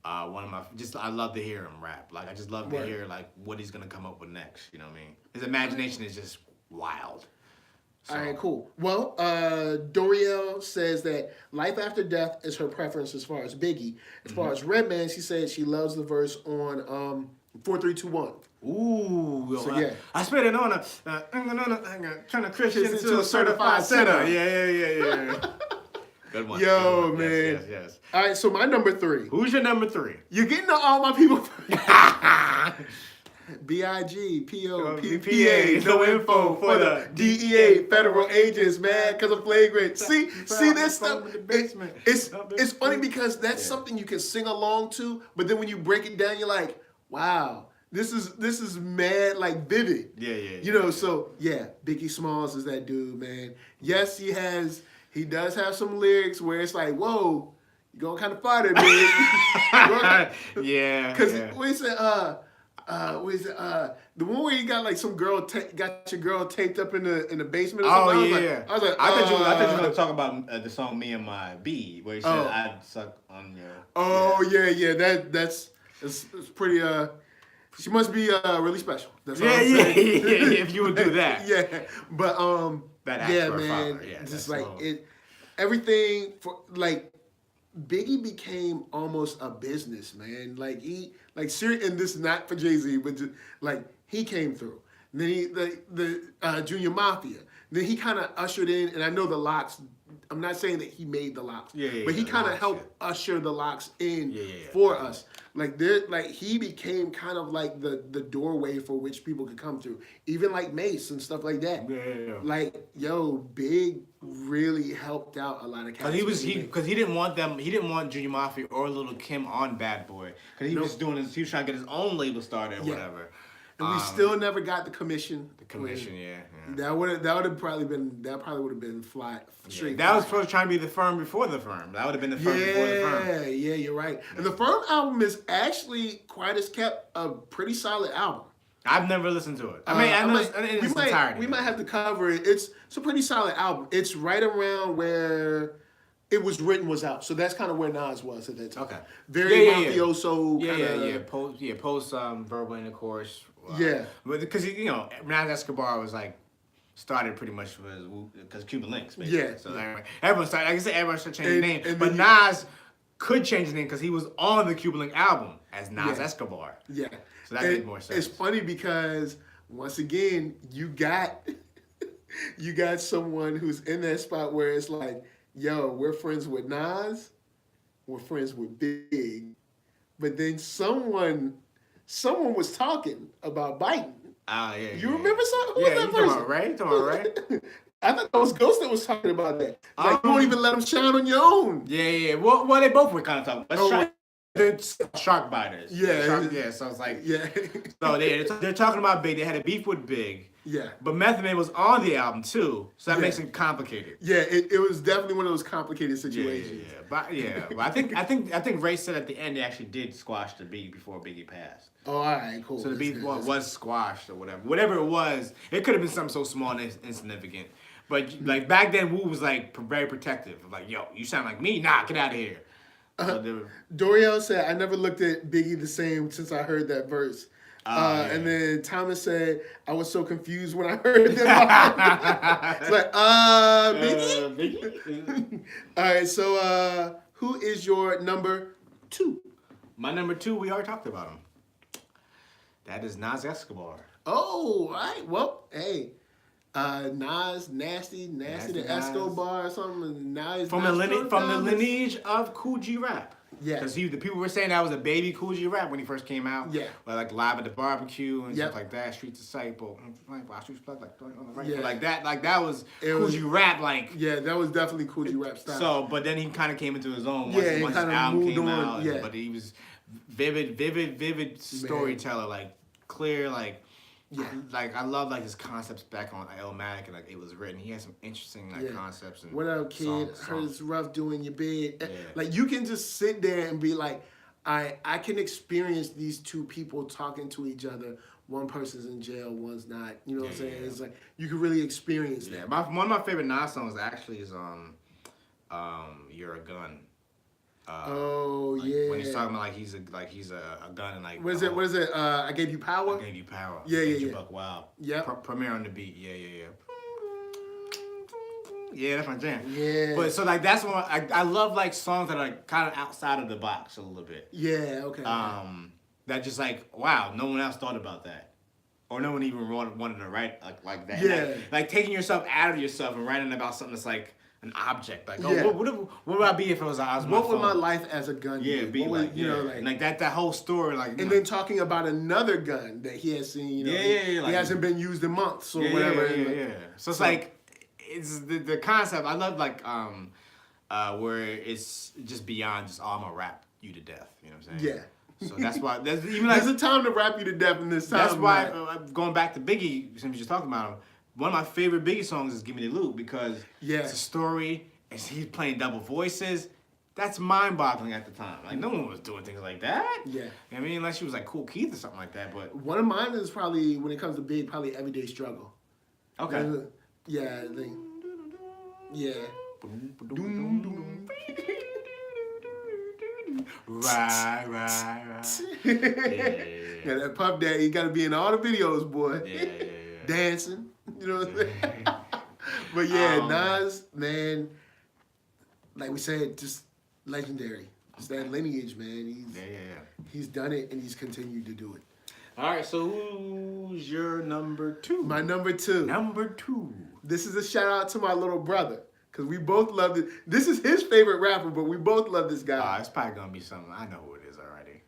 One of my I love to hear him rap. Like I just love to hear like what he's gonna come up with next. You know what I mean? His imagination is just wild. So. All right, cool. Well, Doriel says that Life After Death is her preference as far as Biggie. As far as Redman, she said she loves the verse on 4321. Ooh, so, I spit it on turn a Christian into a certified sinner. Yeah. Good one. Yo, man. Yes. All right, so my number 3. Who's your number 3? You're getting to all my people. B.I.G. P.O.P.P.A. No info for the DEA federal agents, man, because of flagrant. See this stuff? It's funny because that's something you can sing along to, but then when you break it down, you're like, wow, this is mad, like vivid. Yeah. You know, so yeah, Biggie Smalls is that dude, man. Yes, he does have some lyrics where it's like, whoa, you going kind of far there, man. Yeah. Because what he said, the one where you got like some girl got your girl taped up in the basement or something. I was like, I thought you were gonna talk about the song "Me and My B," where he said, "I'd suck on your." Oh yeah. That's pretty. She must be really special. That's all I'm saying. If you would do that. But that man, father, just like everything for like. Biggie became almost a business, man. Like and this is not for Jay-Z, but just, like he came through. And then the Junior Mafia. Then he kind of ushered in, and I know the Locks. I'm not saying that he made the Locks, but he kind of helped usher the Locks in for us. Like he became kind of like the doorway for which people could come through. Even like Mace and stuff like that. Like Big really helped out a lot of cats. Because he didn't want Junior Mafia or Little Kim on Bad Boy. Because he was trying to get his own label started or whatever. And we still never got the commission. That would have probably been fly straight. That was supposed to try to be the Firm before the Firm. That would have been the Firm before the Firm. Yeah, you're right. And the Firm album is actually, quite as kept, a pretty solid album. I've never listened to it. We might have to cover it. It's a pretty solid album. It's right around where It Was Written was out, so that's kind of where Nas was at that time. Okay. Very mafioso. Post Verbal Intercourse. But because Nas Escobar was like started pretty much because Cuban Links. Basically. Yeah. So everyone started. Like I said, everyone started changing the name, but Nas could change the name because he was on the Cuban Link album as Nas Escobar. Yeah. So that made more sense. It's funny because once again you got someone who's in that spot where it's like, yo, we're friends with Nas, we're friends with Big, but then someone was talking about Biden. You remember something? Who was that person? Talking about Ray? I thought that was Ghost that was talking about that. Like, you won't even let them shine on your own. Yeah. Well, they both were kind of talking. They're shark biters. So it's like, so they're talking about Big. They had a beef with Big. Yeah. But Method Man was on the album too, so that makes it complicated. Yeah, it was definitely one of those complicated situations. But I think Ray said at the end they actually did squash the beef before Biggie passed. Oh, all right, cool. So the beef was squashed or whatever. Whatever it was, it could have been something so small and insignificant. But like back then, Wu was like very protective. Like, yo, you sound like me. Nah, get out of here. Doriel said, I never looked at Biggie the same since I heard that verse. And then Thomas said, I was so confused when I heard that. It's like, Biggie? All right, so who is your number 2? My number 2, we already talked about him. That is Nas Escobar. Oh, all right. Well, hey. Nas, nasty to Escobar or something. Nas from the lineage of Kool G Rap. Yeah. Because the people were saying that was a baby Kool G Rap when he first came out. Yeah. Like Live at the Barbecue and stuff like that. Street Disciple. Yeah. Like that was Kool G Rap. Like. Yeah, that was definitely Kool G Rap style. So, but then he kind of came into his own once his album came out. Yeah. But he was vivid storyteller. Like clear, like. Yeah, I love like his concepts back on Illmatic and like it was written. He had some interesting concepts and what up, kid? Heard it's rough doing your bed. Yeah. Like you can just sit there and be like, I can experience these two people talking to each other. One person's in jail, one's not. You know what I'm saying? Yeah. It's like you can really experience that. One of my favorite Nas songs actually is "You're a Gun." When he's talking about he's a gun and like what is it? I gave you power. I gave you power. Yeah. Buck Wild. Yeah. Premiere on the beat. Yeah. Yeah, that's my jam. Yeah. But so like that's one I love like songs that are kind of outside of the box a little bit. Yeah. Okay. That just like wow, no one else thought about that, or no one even wanted to write like that. Yeah. Like taking yourself out of yourself and writing about something that's like. An object, like what would I be if it was my What would my life as a gun be like? You know, like that whole story, like. And then talking about another gun that he has seen, you know, he hasn't been used in months or whatever. Yeah. So it's like, it's the concept. I love like where it's just beyond just I'm gonna rap you to death. You know what I'm saying? Yeah. So that's why there's even like there's a time to rap you to death in this time. That's why going back to Biggie, since we just talking about him. One of my favorite Biggie songs is "Give Me the Loot" because it's a story, and he's playing double voices. That's mind-boggling at the time. Like no one was doing things like that. Yeah, I mean, unless she was like Kool Keith or something like that. But one of mine is probably when it comes to Big, probably "Everyday Struggle." Okay. Yeah, I think. Yeah. Right. Yeah, that Puff Daddy, you got to be in all the videos, boy. Yeah. Dancing, you know what I'm saying? But yeah, Nas, man, like we said, just legendary. It's that lineage, man. He's done it and he's continued to do it. All right, so who's your number two? My number two. Number two. This is a shout out to my little brother because we both love it. This is his favorite rapper, but we both love this guy. It's probably gonna be something. I know who it is already.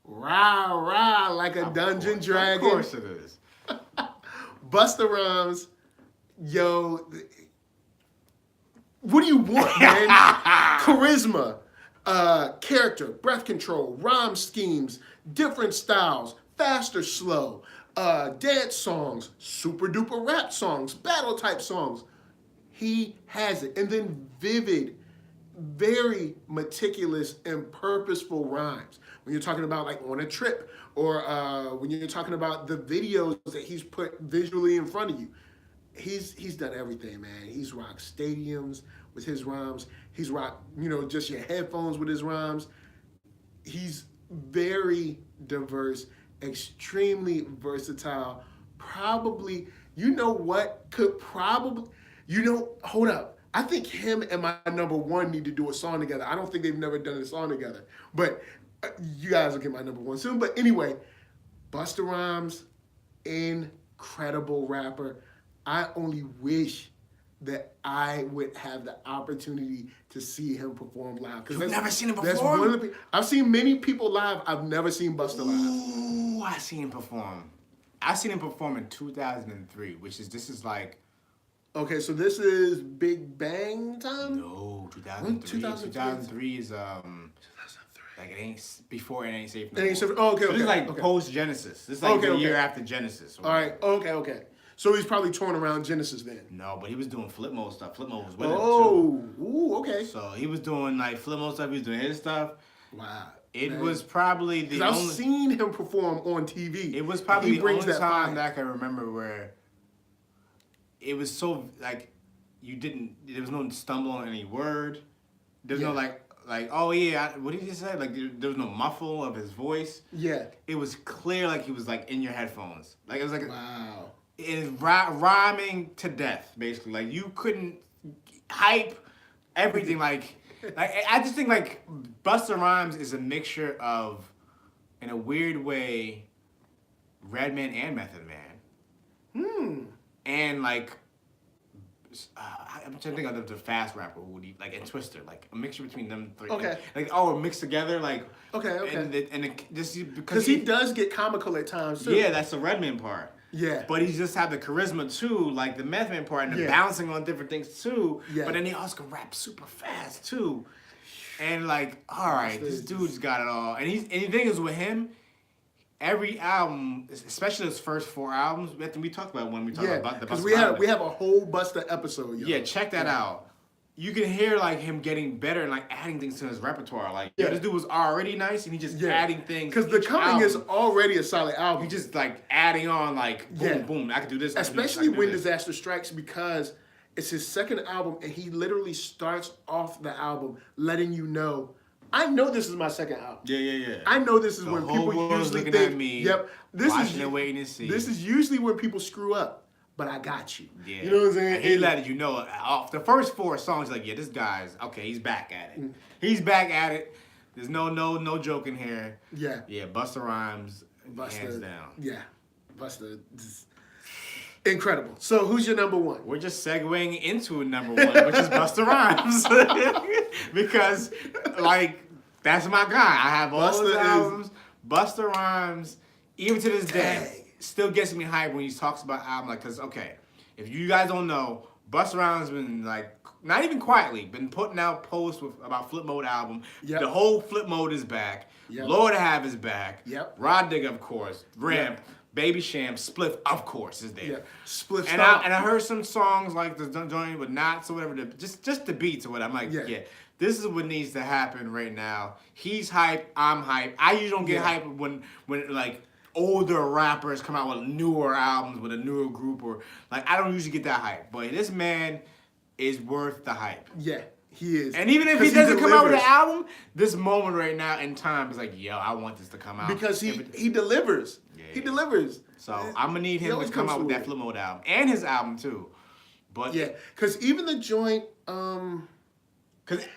Rah, like a dungeon dragon. Of course it is. Busta Rhymes, yo, what do you want, man? Charisma, character, breath control, rhyme schemes, different styles, fast or slow, dance songs, super duper rap songs, battle type songs. He has it. And then vivid, very meticulous and purposeful rhymes. When you're talking about like On a Trip, or when you're talking about the videos that he's put visually in front of you, he's done everything, man. He's rocked stadiums with his rhymes. He's rocked, just your headphones with his rhymes. He's very diverse, extremely versatile. Probably, hold up. I think him and my number one need to do a song together. I don't think they've never done a song together, but you guys will get my number one soon. But anyway, Busta Rhymes, incredible rapper. I only wish that I would have the opportunity to see him perform live. You've never seen him perform? I've seen many people live. I've never seen Busta live. Ooh, I seen him perform. I seen him perform in 2003, this is like. Okay, so this is Big Bang time? No, 2003. 2003 is like it ain't safe. No more. Oh, okay, so this is like okay. Post Genesis. This is like the year after Genesis. All right, okay. So he's probably touring around Genesis then. No, but he was doing flip mode stuff. Flip mode was with him too. Okay. So he was doing like flip mode stuff. He was doing his stuff. Wow. It was probably the only. I've seen him perform on TV. It was probably the only time that I can remember where it was so like there was no stumble on any word. There's no like oh yeah, what did he say? Like there was no muffle of his voice. Yeah. It was clear like he was like in your headphones. Like it was like wow. It is rhyming to death basically. Like you couldn't hype everything like I just think like Busta Rhymes is a mixture of in a weird way, Redman and Method Man. And like, I'm trying to think of the fast rapper who would like and Twister, like a mixture between them three. Okay. Like oh, mixed together, like. Okay. And just because he does get comical at times too. Yeah, that's the Redman part. Yeah. But he just have the charisma too, like the Method Man part, and the bouncing on different things too. Yeah. But then he also can rap super fast too. And like, all right, this dude's got it all. And the thing is with him, every album, especially his first 4 albums, we talked about when we talked about the Busta. Because we have a whole Busta episode. Yo. Yeah, check that out. You can hear like him getting better and like adding things to his repertoire. Like, this dude was already nice, and he just adding things. Because The Coming is already a solid album. He just like adding on like boom, boom. I can do this. Especially When Disaster Strikes, because it's his second album, and he literally starts off the album letting you know, I know this is my second album. Yeah. I know this is the when whole people usually looking think, at me, this watching is and waiting to see. This is usually when people screw up. But I got you. Yeah. You know what I'm saying? And he let you know off the first 4 songs, like, this guy's okay. He's back at it. He's back at it. There's no joking here. Yeah. Yeah. Busta Rhymes, hands down. Yeah. Busta, incredible. So who's your number 1? We're just segueing into number 1, which is Busta Rhymes, because like that's my guy. I have all his albums. Busta Rhymes, even to this day. Still gets me hyped when he talks about album, like, cause okay, if you guys don't know, Busta Rhymes been like not even quietly been putting out posts about Flip Mode album. Yep. The whole Flip Mode is back. Yep. Lord Have is back. Yep. Rod Digger, of course. Ramp, Baby Sham, Spliff, of course, is there. Yep. Spliff. And I heard some songs like the joint with Knots or whatever, just the beats or whatever. I'm like, yeah. This is what needs to happen right now. He's hype. I'm hype. I usually don't get hype when like older rappers come out with newer albums with a newer group, or like I don't usually get that hype. But this man is worth the hype. Yeah, he is. And even if he doesn't come out with an album, this moment right now in time is like, yo, I want this to come out. Because he delivers. Yeah. He delivers. So I'm gonna need him to come out with that Flip Mode album. And his album too. But yeah, because even the joint,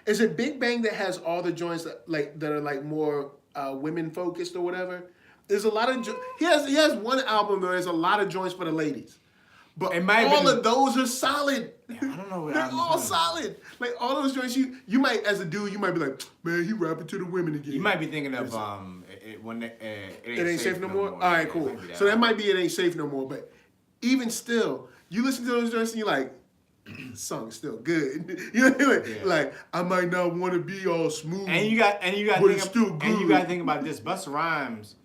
is it Big Bang that has all the joints that are like more women focused or whatever? There's a lot of he has one album where there's a lot of joints for the ladies, but all of those are solid. Yeah, I don't know. They're all solid. Like all those joints, you might as a dude, you might be like, man, he rapping to the women again. You might be thinking of It Ain't Safe No More. All right, cool. So that might be It Ain't Safe No More. But even still, you listen to those joints and you're like, song's still good. You know what I mean? Yeah. Like I might not want to be all smooth. And you got but it's still good. And you got to think about this. Busta Rhymes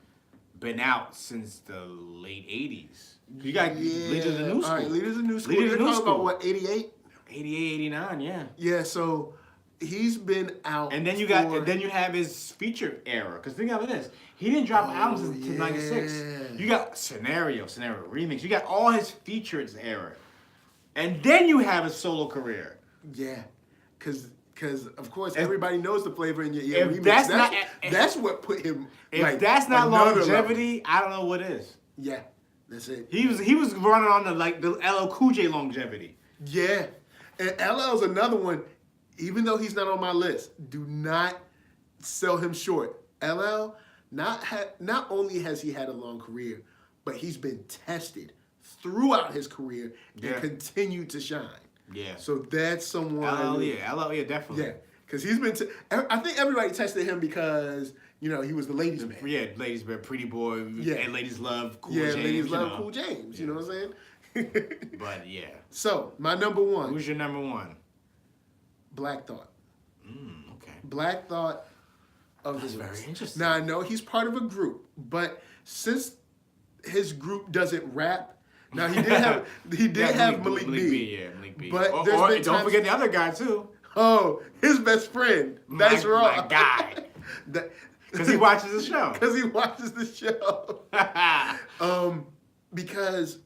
been out since the late 80s. You got Leaders of the New School. All right, Leaders of the New School. They're talking about what, 88? 88, 89, yeah. Yeah, so he's been out. And then you have his feature era. Because think of this. He didn't drop albums until 96. You got Scenario Remix. You got all his features era. And then you have his solo career. Yeah. Because of course everybody knows the Flavor in Your Ear remix. That's what put him. If that's not longevity, level. I don't know what is. Yeah, that's it. He was running on the LL Cool J longevity. Yeah, and LL's another one. Even though he's not on my list, do not sell him short. LL not only has he had a long career, but he's been tested throughout his career and continued to shine. Yeah. So that's someone. LL, definitely. Yeah, because he's been. I think everybody tested him because he was the ladies' man. Yeah, ladies' man, Pretty Boy. Yeah. And ladies love Cool James. Yeah, ladies love Cool James. You know what I'm saying? But yeah. So my number 1. Who's your number 1? Black Thought. Okay. Black Thought of That's the very West. interesting. Now I know he's part of a group, but since his group doesn't rap. Now he did have Malik B. Yeah, Malik B. But don't forget the other guy too. Oh, his best friend. That's Roc. My guy. Because he watches the show. Because he watches the show. Because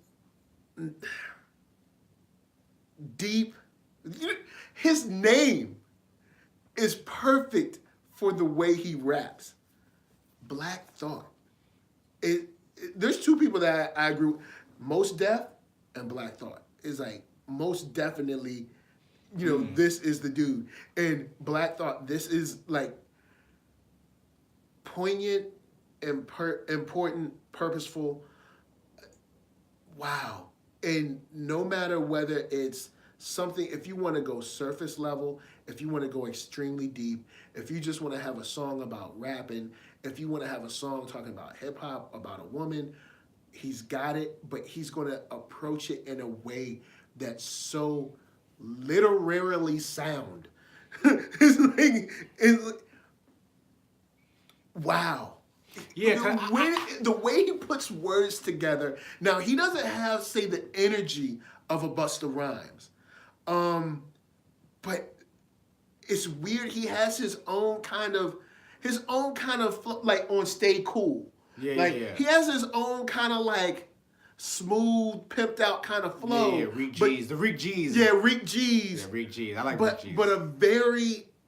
Deep, his name is perfect for the way he raps. Black Thought. There's two people that I agree with. Most Def and Black Thought is like most definitely, this is the dude. And Black Thought, this is like poignant important, purposeful. Wow. And no matter whether it's something, if you want to go surface level, if you want to go extremely deep, if you just want to have a song about rapping, if you want to have a song talking about hip hop, about a woman, he's got it, but he's going to approach it in a way that's so literally sound. it's like, wow. Yeah, the way he puts words together. Now, he doesn't have, say, the energy of a Busta Rhymes. But it's weird. He has his own kind of like on Stay Cool. Yeah, like, yeah. He has his own kind of like smooth, pimped out kind of flow. Yeah, Rick G's. The Rick G's. Yeah, Rick G's. Yeah, Rick G's. I like Rick G's.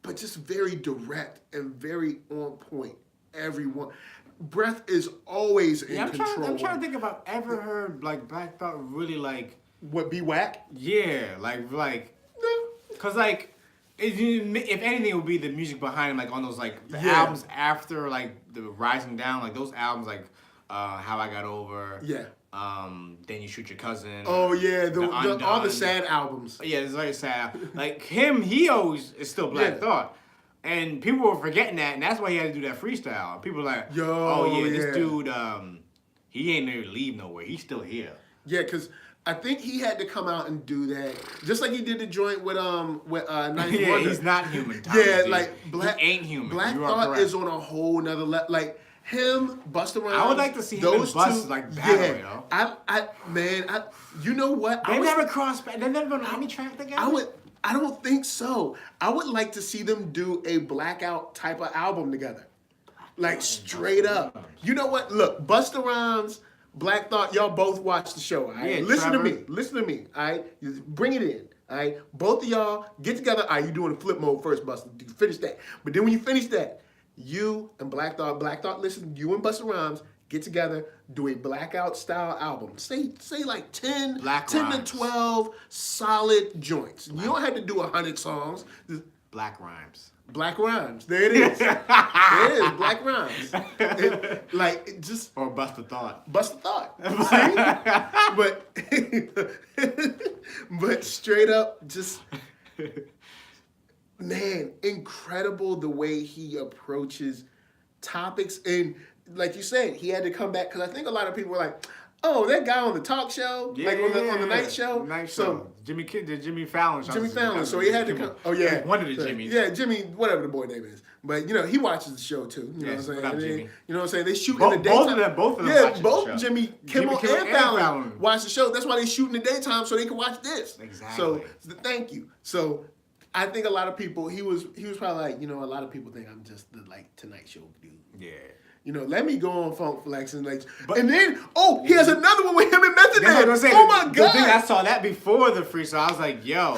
But just very direct and very on point. Everyone. Breath is always in control. I'm trying to think if I've ever heard like Black Thought really like what be whack? Yeah, like cause like if anything it would be the music behind him, like on those like the albums after like the Rising Down, like those albums like How I Got Over. Yeah. Then You Shoot Your Cousin. Oh yeah, all the sad albums. Yeah, it's very sad. Like him, he always is still Black Thought. And people were forgetting that, and that's why he had to do that freestyle. People were like, this dude, he ain't never leave nowhere. He's still here. Yeah, because I think he had to come out and do that, just like he did the joint with Ninth Wonder. He's not human. Thomas, Black he ain't human. Black Thought is on a whole nother level. Like him, Busta Rhymes. I would like to see him and Bust like battle. You know what? They never crossed. They never been on any track together. I don't think so. I would like to see them do a Blackout type of album together. Like, straight up. You know what? Look, Busta Rhymes, Black Thought, y'all both watch the show, all right? Yeah, Listen to me, all right? Bring it in, all right? Both of y'all get together. All right, you doing a flip mode first, Busta. Finish that. But then when you finish that, you and Black Thought, listen, you and Busta Rhymes, get together, do a Blackout style album. Say like 10 to 12 solid joints. You don't have to do 100 songs. Black Rhymes. Black Rhymes. There it is. There it is. Black Rhymes. Or Busta Thought. Busta Thought. See? But straight up, just man, incredible the way he approaches topics. And like you said, he had to come back because I think a lot of people were like, "Oh, that guy on the talk show, on the night show." The Jimmy Fallon show. Jimmy Fallon. So he had to come. Oh yeah, one of the Jimmys. Yeah, Jimmy, whatever the boy name is. But he watches the show too. You know what I'm saying? You know what I'm saying? They shoot in the daytime. Both of them. Yeah, both Jimmy Kimmel and Fallon watch the show. That's why they shoot in the daytime so they can watch this. Exactly. So thank you. So I think a lot of people. He was probably like, a lot of people think I'm just the Tonight Show dude. Yeah. Let me go on Funk Flex and and then he has another one with him and Method Man. Oh my God! The thing I saw that before the freestyle, I was like, yo.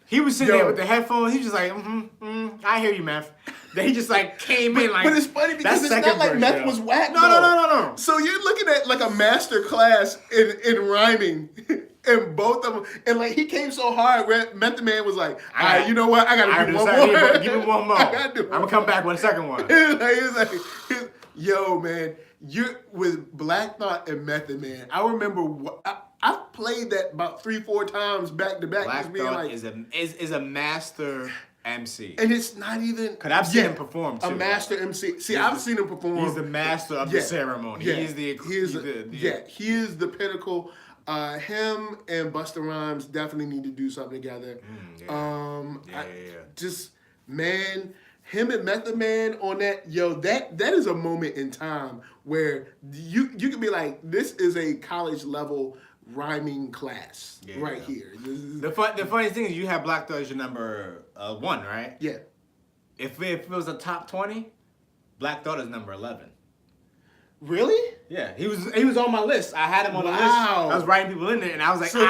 He was sitting there with the headphones. He was just like, I hear you, Meth. Then he just came in like. But it's funny because it's not like Meth was whack. No. So you're looking at like a master class in rhyming. And both of them, and he came so hard. Method Man was like, "All right, you know what? I gotta do one more. Give me one more. I'm gonna come back with a second one." He's like, yo, man, you're with Black Thought and Method Man. I remember I played that about 3-4 times back to back. Black Thought is a master MC, and it's not even. Cause I've seen him perform too. A master MC. See, I've seen him perform. He's the master of the ceremony. Yeah. He is the pinnacle. Him and Busta Rhymes definitely need to do something together. Just, man, him and Method Man on that, that is a moment in time where you can be like, this is a college level rhyming class here. The funniest thing is you have Black Thought as your number 1, right? Yeah. If it was a top 20, Black Thought is number 11. Really? Yeah, he was on my list. I had him on the list. I was writing people in there, and I was like, so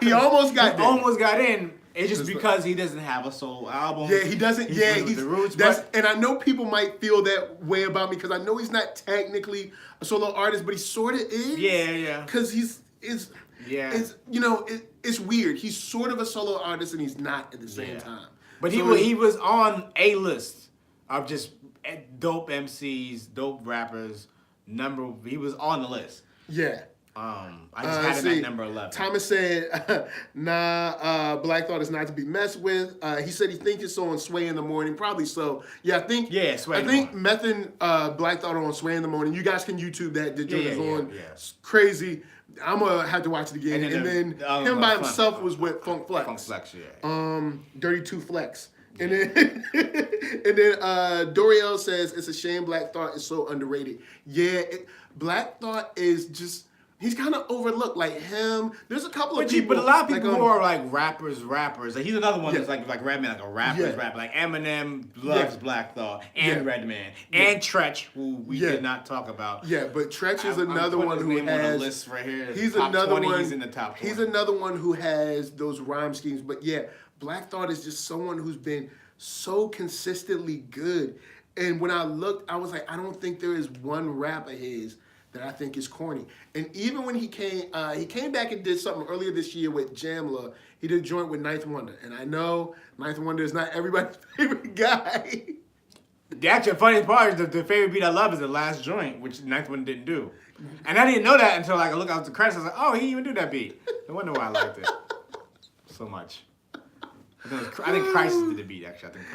he almost got there. Almost got in. It's just because he doesn't have a solo album. Yeah, he doesn't. He's the roots. And I know people might feel that way about me because I know he's not technically a solo artist, but he sort of is. Yeah. Because it's weird. He's sort of a solo artist and he's not at the same time. But he was on a list of just dope MCs, dope rappers. He was on the list. Yeah. I just had him at number 11. Thomas said, Black Thought is not to be messed with. He said he thinks it's on Sway in the Morning. Probably so. Yeah, I think. Yeah, Sway. I think Meth and Black Thought are on Sway in the Morning. You guys can YouTube that. The joint is on. Yeah. It's crazy. I'm gonna have to watch it again. And then him by himself was with Funk Flex. Funk Flex, yeah. Dirty 2 Flex. And then Doriel says it's a shame Black Thought is so underrated. Yeah, Black Thought is just. He's kind of overlooked, like him. There's a couple of people, but a lot of people who are like rappers. Like he's another one that's like rapping like a rapper's rap. Like Eminem loves Black Thought and Redman and Tretch, who we did not talk about. Yeah, but Tretch is another one who has. On the list right here. He's top another 20, one. He's in the top 20. He's another one who has those rhyme schemes. But yeah, Black Thought is just someone who's been so consistently good. And when I looked, I was like, I don't think there is one rap of his that I think is corny. And even when he came back and did something earlier this year with Jamla. He did a joint with Ninth Wonder. And I know Ninth Wonder is not everybody's favorite guy. The actual funny part is the favorite beat I love is the last joint, which Ninth Wonder didn't do. And I didn't know that until like I look out the credits. I was like, oh, he didn't even do that beat. No wonder why I liked it so much. I think Crisis did the beat, actually. I think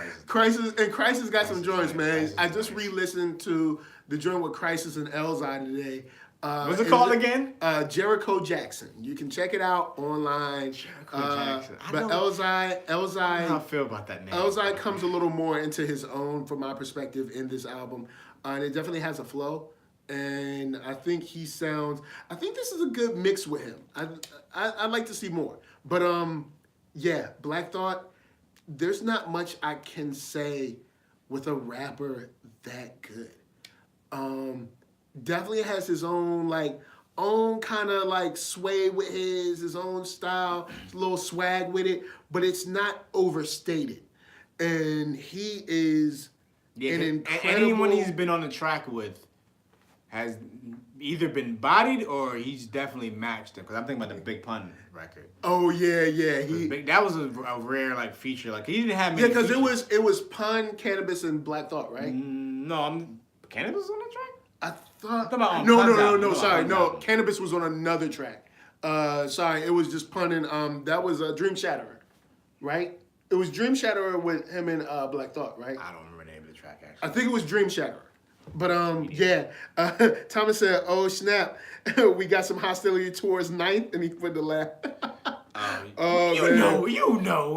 Crisis got some joints, man. I just re-listened to the joint with Crisis and LZI today. What's it called again? Jericho Jackson. You can check it out online. Jericho Jackson. But LZI, I don't know how I feel about that name. LZI comes a little more into his own, from my perspective, in this album. And it definitely has a flow. And I think he sounds. I think this is a good mix with him. I'd like to see more. But yeah, Black Thought. There's not much I can say with a rapper that good. Definitely has his own kind of like sway with his own style, his little swag with it, but it's not overstated. And he is an incredible. Anyone he's been on the track with has either been bodied or he's definitely matched him. Because I'm thinking about the Big Pun record. Oh yeah. That was a rare like feature. Like he didn't have many. Yeah, because it was Pun, Cannabis, and Black Thought, right? No, Cannabis was on that track. I thought. No. Sorry, no. Cannabis was on another track. Sorry, it was just Pun and that was Dream Shatterer, right? It was Dream Shatterer with him and Black Thought, right? I don't remember the name of the track actually. I think it was Dream Shatterer. But Thomas said, "Oh snap, we got some hostility towards Ninth," and he put the laugh. You know, we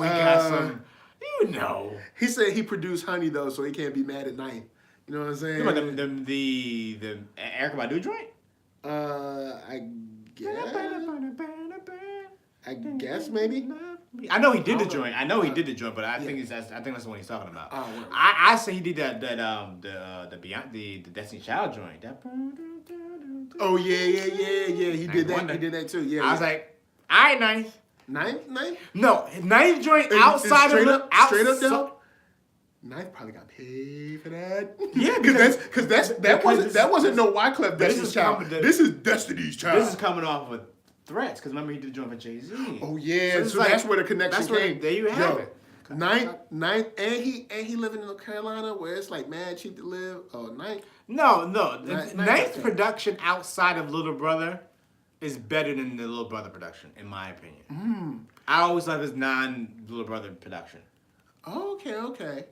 got some. You know. He said he produced Honey though, so he can't be mad at Ninth. You know what I'm saying? You know the Erykah Badu joint? I guess maybe. I know he did the joint. But I think that's the one he's talking about. I say he did the Destiny Child joint. Oh yeah. He did that. He did that too. Yeah. I was like, all right, Ninth. Ninth? No, Ninth joint outside straight of straight up though. Ninth probably got paid for that. Yeah, because that wasn't no Wyclef Destiny's Child. This is Destiny's Child. This is coming off with Threats, because remember he did the joint for Jay-Z. Oh yeah, so that's where the connection came. There you have it. Ninth, and he living in North Carolina where it's like mad cheap to live. Oh, Ninth. No. Ninth's production outside of Little Brother is better than the Little Brother production, in my opinion. I always love his non-Little Brother production. Oh, okay.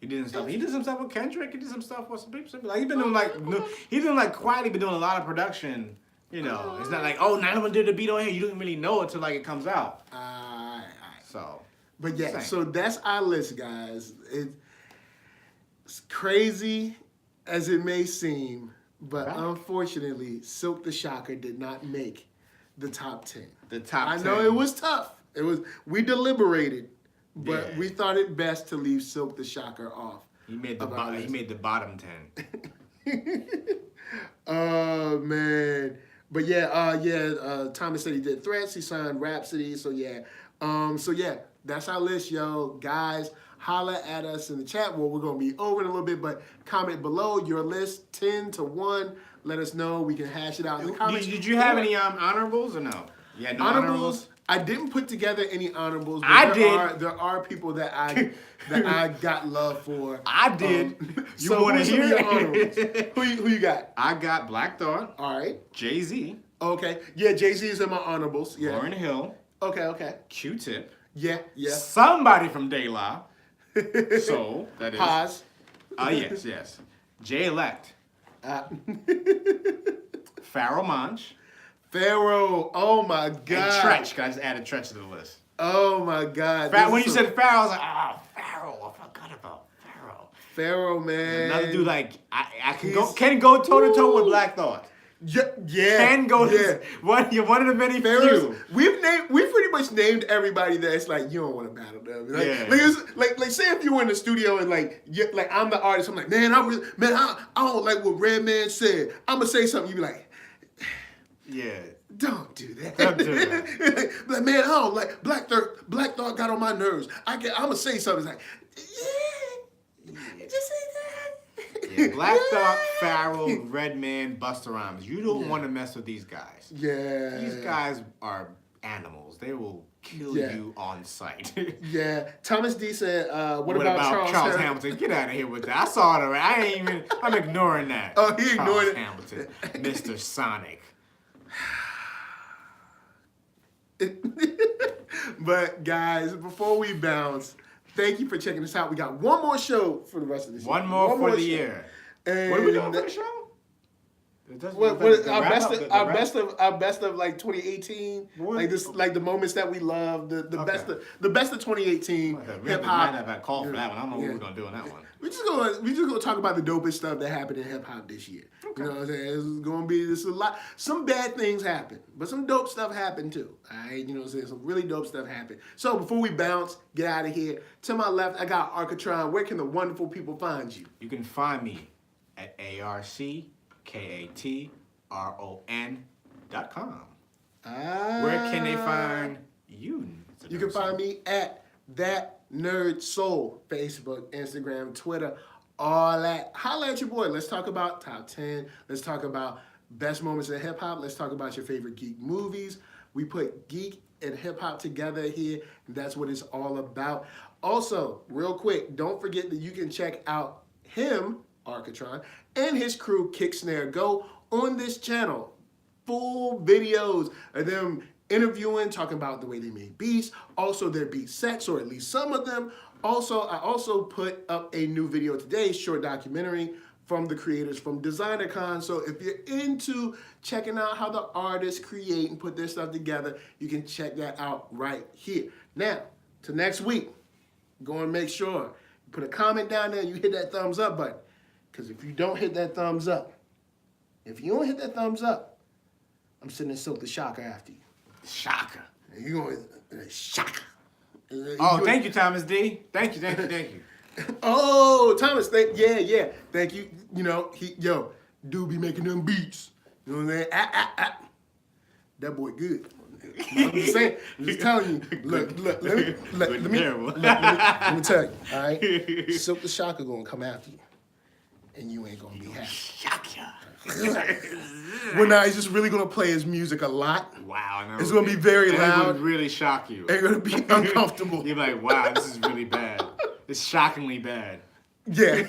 He did some stuff with Kendrick. He did some stuff with some people. Like he's been doing quietly been doing a lot of production. You know, it's not like 9-1 did the beat on here. You don't really know it till like it comes out. So, but yeah, so that's our list, guys. It's crazy as it may seem, but unfortunately, Silk the Shocker did not make the top 10. I know it was tough. We deliberated. But we thought it best to leave Silk the Shocker off. He made the bottom 10. Oh man. But Thomas said he did Threats, he signed Rhapsody, so yeah. That's our list, yo. Guys, holla at us in the chat. Well, we're gonna be over in a little bit, but comment below your list 10 to 1. Let us know. We can hash it out in the comments. Did you have any honorables or no? Yeah, no honorables. I didn't put together any honorables. But I did. There are people that I got love for. I did. You so want to hear your honorables? Who you got? I got Black Thought. All right. Jay-Z. Okay. Yeah, Jay-Z is in my honorables. Yeah. Lauryn Hill. Okay. Q-Tip. Yeah. Somebody from Dilla. So that is. Paz. Yes. Jay-Elect. Pharoah Monch. Pharaoh. Oh my God. And Tretch. I just added Tretch to the list. Oh my God. When you said Pharaoh, I was like, Pharaoh. I forgot about Pharaoh. Pharaoh, man. Another dude like can go toe to toe with Black Thought. Yeah. Can go. Yeah. One of the many few. We've pretty much named everybody that's like you don't want to battle them. Like say if you were in the studio and like I'm the artist, I'm like I don't like what Redman said. I'm gonna say something. You be like, yeah. Don't do that. Don't do that. Like, man, I don't like Black Thought got on my nerves. I'm gonna say something. It's like, just say that. Yeah, Black Thought, Pharoah, Redman, Busta Rhymes. You don't want to mess with these guys. Yeah. These guys are animals. They will kill you on sight. Yeah. Thomas D said, what about Charles Hamilton? Get out of here with that. I saw it already. I'm ignoring that. Oh, he ignored it. Hamilton, Mr. Sonic. But guys, before we bounce, thank you for checking us out. We got one more show for the rest of this year. One more for the year. And what are we doing for the show? Our best of like 2018, like the moments that we love, the best of 2018 hip hop. I call for that one. I don't know what we're gonna do on that one. We just gonna talk about the dopest stuff that happened in hip hop this year. Okay. You know what I'm saying? This is a lot. Some bad things happen, but some dope stuff happened too. All right, you know what I'm saying? Some really dope stuff happened. So before we bounce, get out of here. To my left, I got Arckatron. Where can the wonderful people find you? You can find me at ARCKATRON.com. Where can they find you? You can find me at ThatNERDSoul, Facebook, Instagram, Twitter, all that. Holla at your boy. Let's talk about top 10. Let's talk about best moments in hip hop. Let's talk about your favorite geek movies. We put geek and hip hop together here. And that's what it's all about. Also, real quick, don't forget that you can check out him, Arcatron, and his crew, Kick Snare Go, on this channel. Full videos of them interviewing, talking about the way they made beats, also their beat sets, or at least some of them. Also, I also put up a new video today, short documentary from the creators from DesignerCon. So if you're into checking out how the artists create and put their stuff together, you can check that out right here. Now, to next week, go and make sure you put a comment down there and you hit that thumbs up button. Because if you don't hit that thumbs up, I'm sending Silk the Shocker after you. Shocker. And you're going to shocker. Thank you, Thomas D. Thank you. Oh, Thomas, thank you. You know, dude be making them beats. You know what I'm saying? That boy good. I'm just saying, I'm just telling you. Look, let me tell you, all right? Silk the Shocker gonna come after you. And you ain't gonna be happy. Shocker. Well, now he's just really gonna play his music a lot. Wow, no. It's gonna be very loud. It would really shock you. It's gonna be uncomfortable. You're like, wow, this is really bad. It's shockingly bad. Yeah.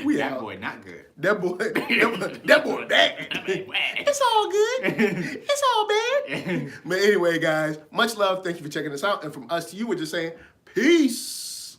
That boy not good. That boy bad. It's all good. It's all bad. But anyway, guys, much love. Thank you for checking us out. And from us to you, we're just saying, peace.